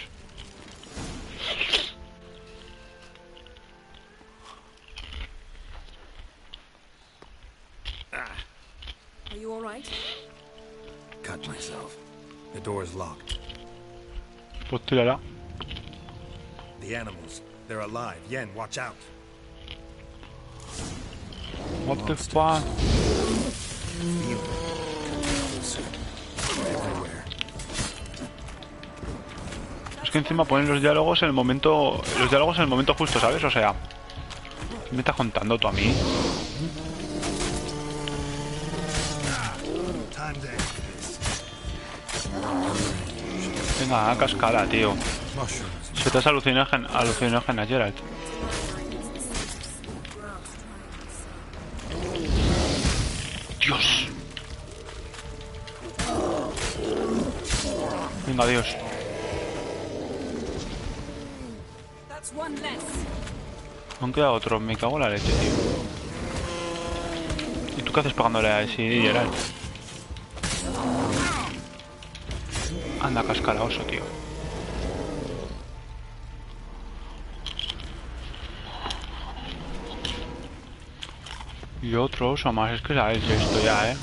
Are you all right? Cut myself. The door's locked. Pues tírala. The animals. They're alive. Yen, watch out. What the fuck? Everywhere. Es que encima ponen los diálogos en el momento. Los diálogos en el momento justo, ¿sabes? O sea. ¿Qué me estás contando tú a mí? Venga, cascada, tío. Se te has alucinógena, Geralt. Dios. Venga, Dios. Aún queda otro, me cago en la leche, tío. ¿Y tú qué haces pegándole a ese Geralt? Anda, cascaraoso, tío. Y otro oso más, es que la leche esto ya,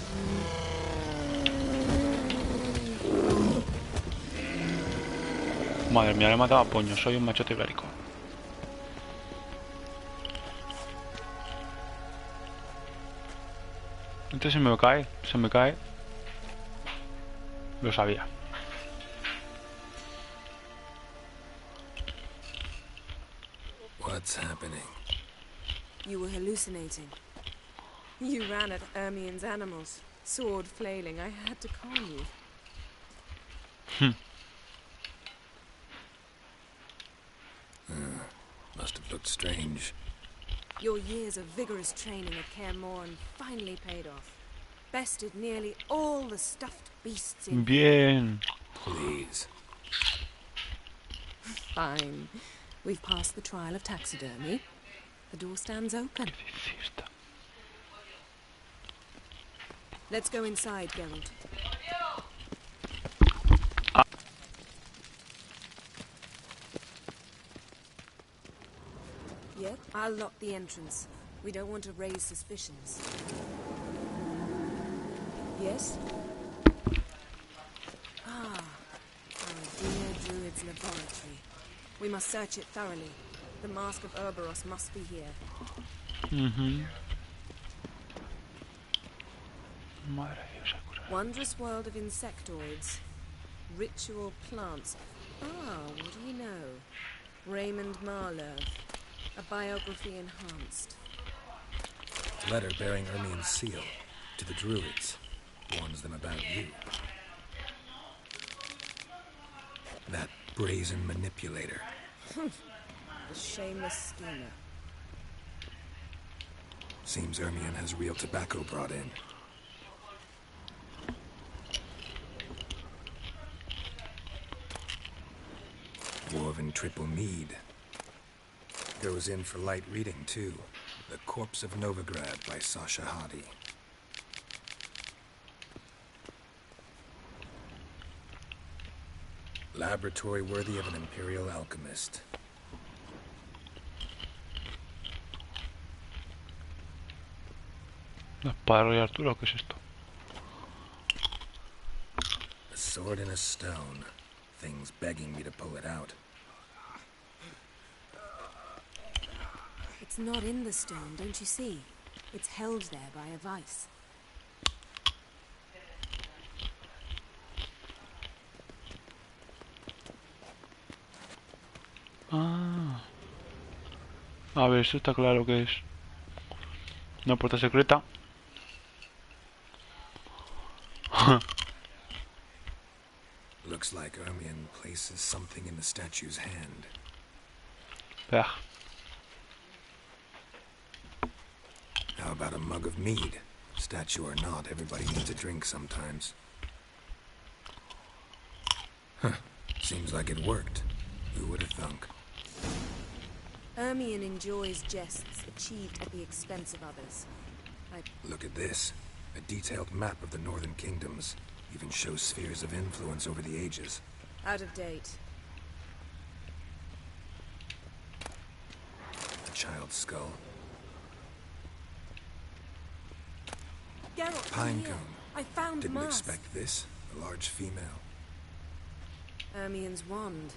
Madre mía, le he matado a puño, soy un machote ibérico. Este se me cae. Lo sabía. What's happening? You were hallucinating. You ran at Ermion's animals, sword flailing. I had to calm you. Must have looked strange. Your years of vigorous training at Kaer finally paid off. Bested nearly all the stuffed beasts in... Bien. Please. Fine. We've passed the trial of taxidermy. The door stands open. Let's go inside, Geralt. Yep, I'll lock the entrance. We don't want to raise suspicions. Yes? Ah, our dear Druid's laboratory. We must search it thoroughly. The Mask of Ouroboros must be here. Wondrous world of insectoids. Ritual plants. Ah, what do we know? Raymond Marlowe. A biography enhanced. Letter bearing Ermion's seal to the druids. Warns them about you. That brazen manipulator. The shameless schemer. Seems Ermion has real tobacco brought in. Dwarven triple mead. Goes in for light reading, too. The Corpse of Novigrad by Sasha Hadi. Laboratory worthy of an imperial alchemist. La espada de Arturo, ¿qué es esto? A sword in a stone. Thing's begging me to pull it out. It's not in the stone, don't you see? It's held there by a vice. Ah. A ver, esto está claro que es una puerta secreta. Looks like Ermion places something in the statue's hand. Yeah. How about a mug of mead? Statue or not, everybody needs a drink sometimes. Huh. Seems like it worked. Who would have thunk? Ermion enjoys jests achieved at the expense of others. Look at this. A detailed map of the northern kingdoms. Even shows spheres of influence over the ages. Out of date. A child's skull. Geralt, Pinecone. I found Didn't Mars. expect this. A large female. Ermion's wand.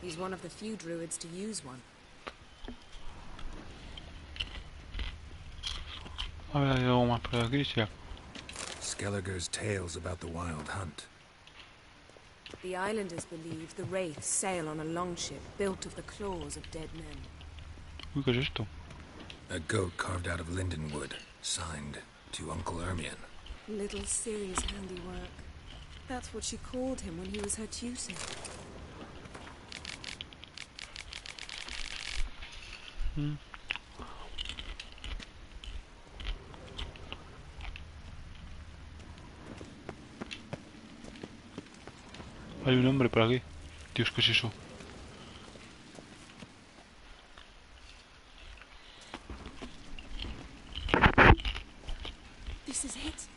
He's one of the few druids to use one. A ver, hay algo más por aquí, sí. Skelliger's tales about the wild hunt. The islanders believe the wraiths sail on a longship built of the claws of dead men. Uy, ¿qué es esto? A goat carved out of lindenwood. Signed, to Uncle Ermion. Little Ciri's handiwork. That's what she called him when he was her tutor. Hay un hombre por aquí. Dios, ¿qué es eso? This is it.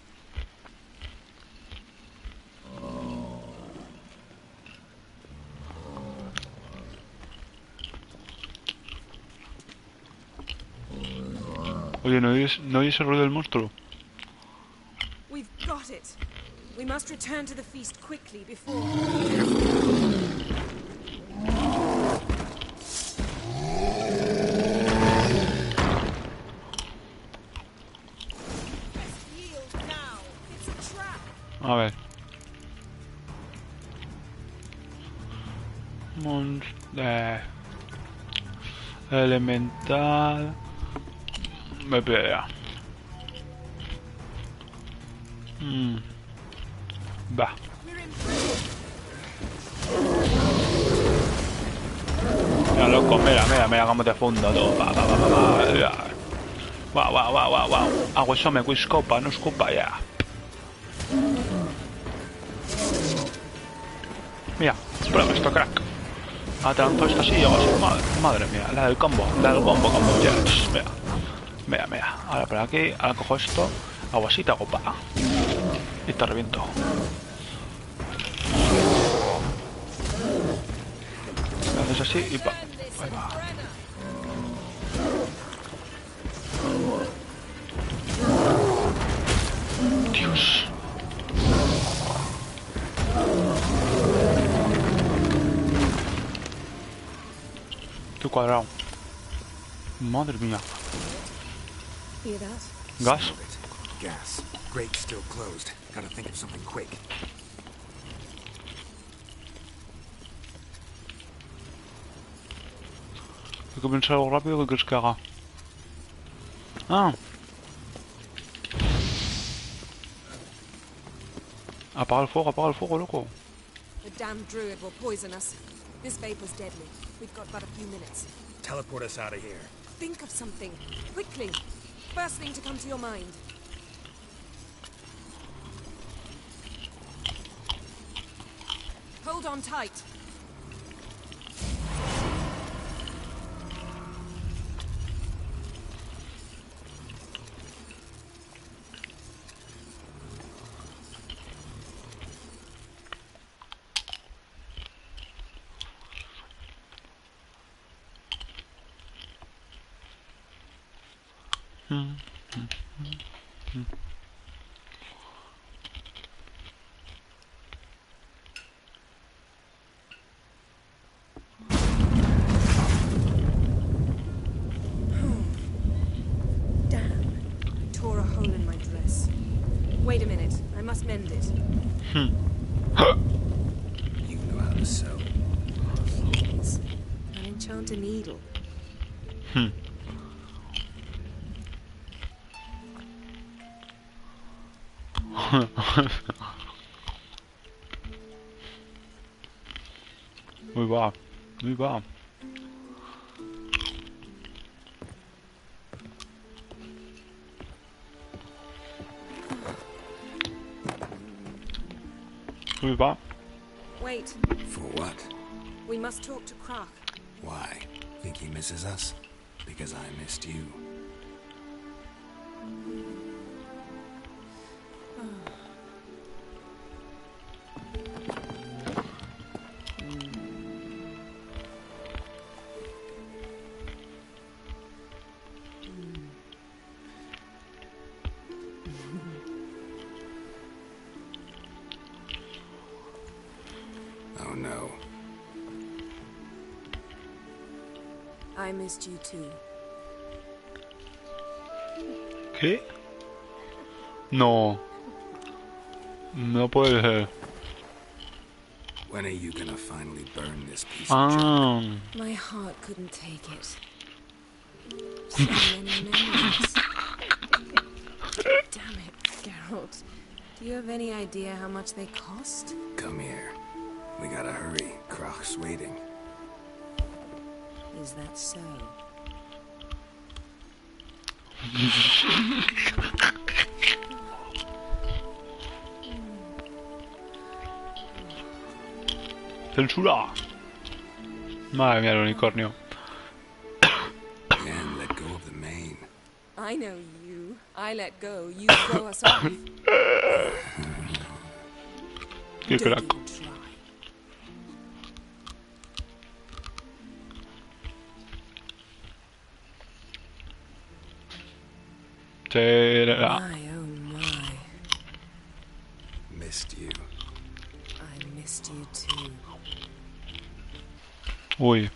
Oye, ¿no oyes el ruido del monstruo? We've got it. We must return to the feast quickly before... A ver. Elemental. Me pelea. Va. Mira, loco, mira cómo te fundo todo. Wow. Hago eso, me escopa, no escopa ya. Mira, prueba esto, crack. Adelanto esto así y hago así. Madre mía, la del combo, como yes. Mira. Ahora por aquí, ahora cojo esto, hago así, te hago pa. Y te reviento. Haces así y pa. Ahí va. Dios. Qué cuadrado. Madre mía. Gas. Gas. Grate still closed. Gotta think of something quick. Hay que pensar algo rápido. ¿Qué quieres que haga? Ah. Apaga el fuego, loco. The damned druid will poison us. This vapor's deadly. We've got but a few minutes. Teleport us out of here. Think of something. Quickly. First thing to come to your mind. Hold on tight. Wait a minute. I must mend it. You know how to sew. Please. I'll enchant a needle. Muy va. Muy va. Muy va. Wait. For what? We must talk to Krach. Why? Think he misses us? Because I missed you. Oh no. I missed you too. ¿Qué? No. No puede ser. When are you gonna finally burn this piece of junk? My heart couldn't take it. So many memories. Damn it, Geralt. Do you have any idea how much they cost? Come here. We gotta hurry. Krach's waiting. Is that so? Censura. Madre mía, el unicornio. And let go of the mane. I know you. I let go. You throw us off. Qué crack. My oh my. Missed you. I missed you too. Uy.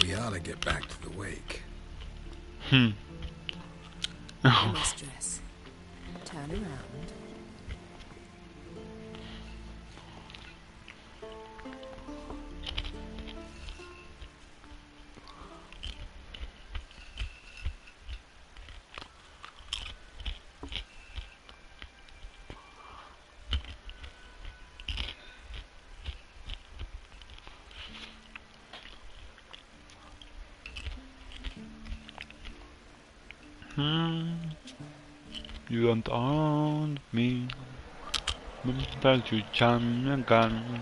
We ought to get back to the wake. I must dress. Turn around. You don't own me. That you jam a gun.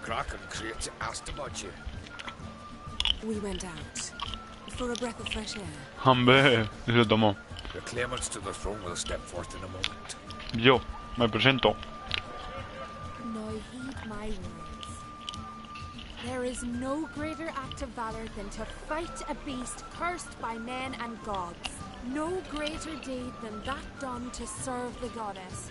Krach and Kreitz asked about you. We went out for a breath of fresh air. Hombre, se lo tomó. The claimants to the throne will step forth in a moment. Yo, me presento. Now heed my words. There is no greater act of valor than to fight a beast cursed by men and gods. No greater deed than that done to serve the goddess.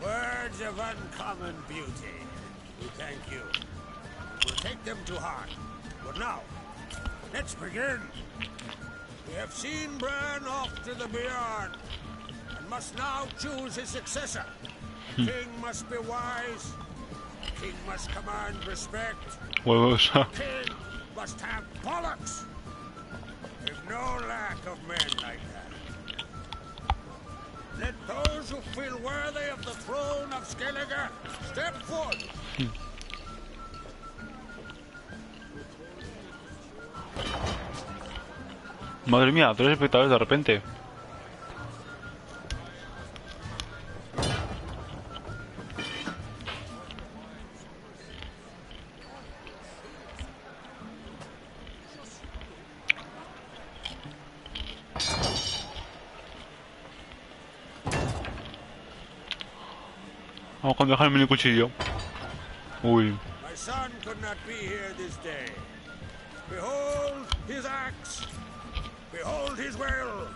Words of uncommon beauty. We thank you. We'll take them to heart. But now, let's begin. We have seen Bran off to the beyond, and must now choose his successor. The king must be wise. The king must command respect. Huevos. The king must have bollocks. There's no lack of men like that. Let those who feel worthy of the throne of Skellige step forward. Madre mía, 3 espectadores de repente. Vamos a dejar el mini cuchillo. Uy. son could not be here this day. Behold his axe. Behold his will.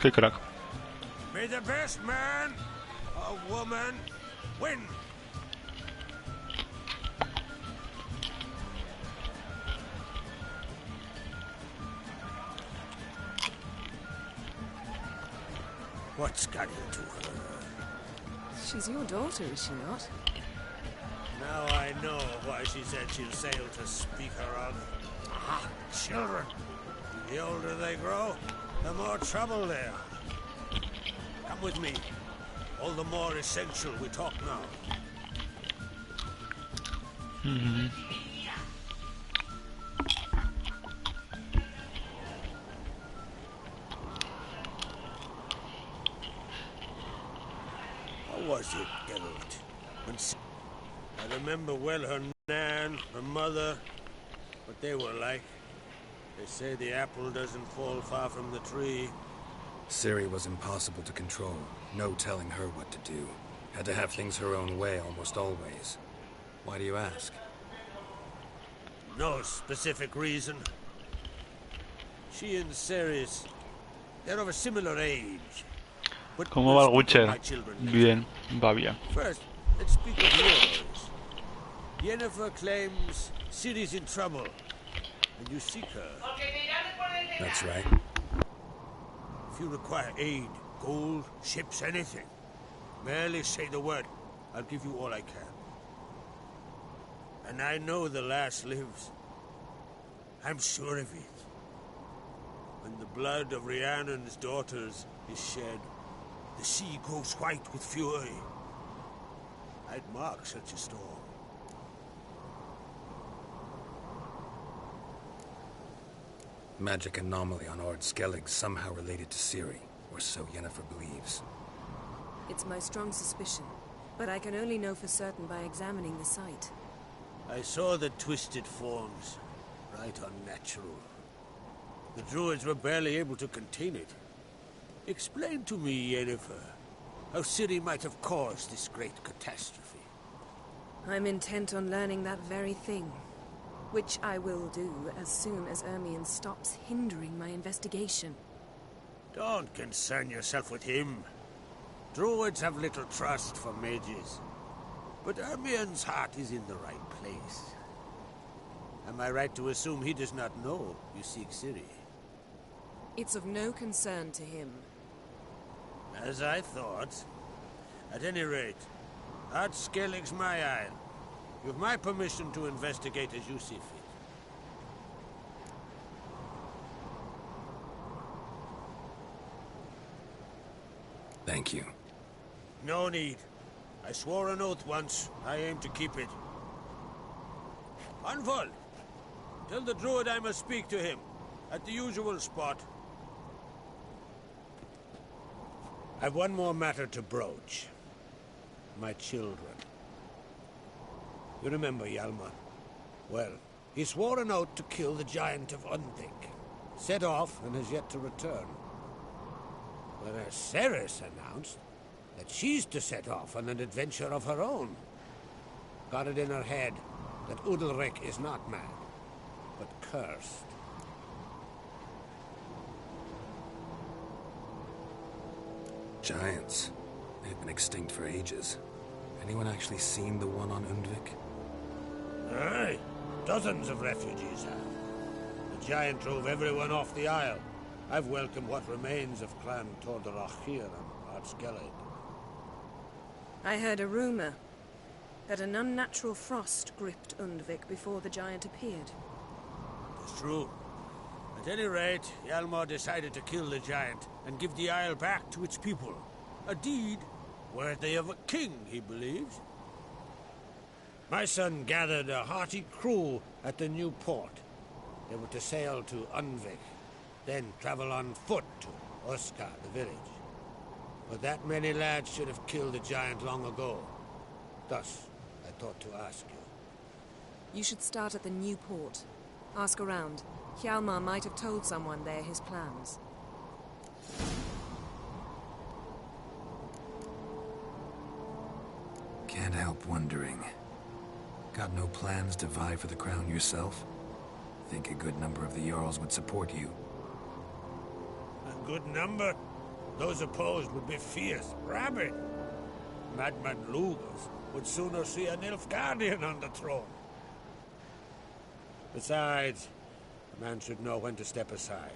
Qué crack. May the best man or woman win. What's got into her? She's your daughter, is she not? Now I know why she said she'll sail to speak her of. Aha, children. The older they grow, the more trouble they are. Come with me. All the more essential we talk now. How was it, Geralt? I remember well her nan, her mother, what they were like. They say the apple doesn't fall far from the tree. Ciri was impossible to control. No telling her what to do. Had to have things her own way almost always. Why do you ask? No specific reason. She and Ceres, they're of a similar age. But ¿Cómo va el Witcher? Bien, va bien. First, let's speak of yours. Yennefer claims Ciri's in trouble, and you seek her. That's right. If you require aid, gold, ships, anything, merely say the word. I'll give you all I can. And I know the lass lives. I'm sure of it. When the blood of Rhiannon's daughters is shed, the sea grows white with fury. I'd mark such a storm. Magic anomaly on Ord Skellig somehow related to Ciri, or so Yennefer believes. It's my strong suspicion, but I can only know for certain by examining the site. I saw the twisted forms, right unnatural. The druids were barely able to contain it. Explain to me, Yennefer, how Ciri might have caused this great catastrophe. I'm intent on learning that very thing, which I will do as soon as Ermion stops hindering my investigation. Don't concern yourself with him. Druids have little trust for mages. But Ermion's heart is in the right place. Am I right to assume he does not know you seek Ciri? It's of no concern to him. As I thought. At any rate, Ard Skellig's my isle. You have my permission to investigate as you see fit. Thank you. No need. I swore an oath once. I aim to keep it. Anvol, tell the druid I must speak to him. At the usual spot. I've one more matter to broach. My children. You remember Hjalmar? Well, he swore an oath to kill the giant of Undvik. Set off and has yet to return. Whereas Ceres announced that she's to set off on an adventure of her own. Got it in her head that Udalric is not mad, but cursed. Giants. They've been extinct for ages. Anyone actually seen the one on Undvik? Aye. Dozens of refugees have. The giant drove everyone off the isle. I've welcomed what remains of Clan Tordarach here on Ard Skellig. I heard a rumor that an unnatural frost gripped Undvik before the giant appeared. It's true. At any rate, Hjalmar decided to kill the giant and give the isle back to its people. A deed worthy of a king, he believes. My son gathered a hearty crew at the new port. They were to sail to Undvik, then travel on foot to Oskar, the village. But that many lads should have killed the giant long ago. Thus, I thought to ask you. You should start at the new port. Ask around. Hjalmar might have told someone there his plans. Can't help wondering. Got no plans to vie for the crown yourself? Think a good number of the Jarls would support you. A good number? Those opposed would be fierce, rabid. Madman Lugos would sooner see an Nilfgaardian on the throne. Besides, a man should know when to step aside.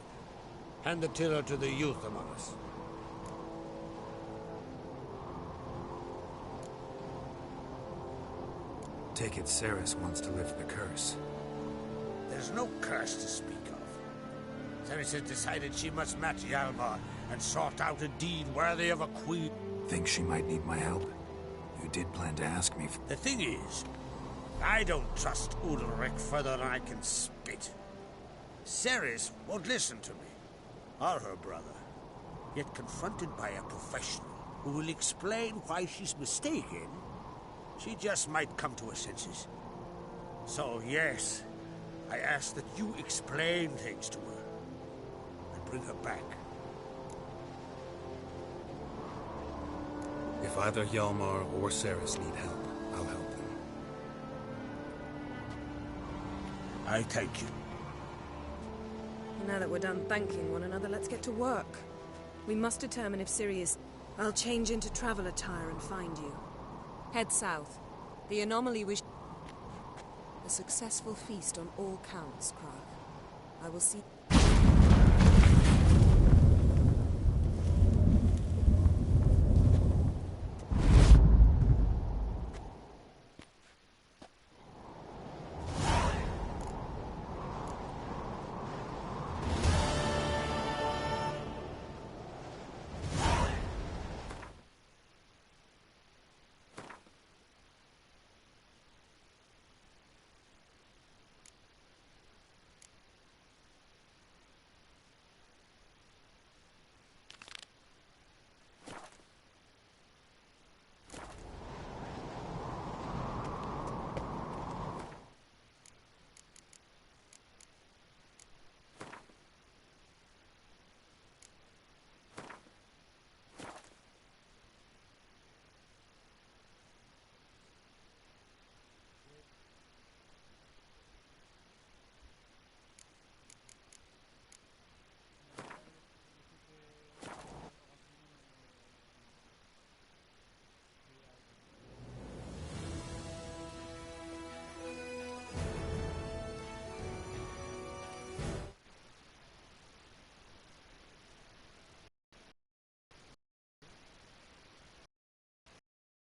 Hand the tiller to the youth among us. Take it Ceres wants to lift the curse. There's no curse to speak of. Ceres has decided she must match Hjalmar and sought out a deed worthy of a queen. Think she might need my help? You did plan to ask me. The thing is, I don't trust Udalric further than I can spit. Ceres won't listen to me, or her brother. Yet confronted by a professional who will explain why she's mistaken, she just might come to her senses. So yes, I ask that you explain things to her and bring her back. If either Hjalmar or Ceres need help, I'll help them. I thank you. Now that we're done thanking one another, let's get to work. We must determine if Sirius... I'll change into travel attire and find you. Head south. The anomaly we... A successful feast on all counts, Krag. I will see...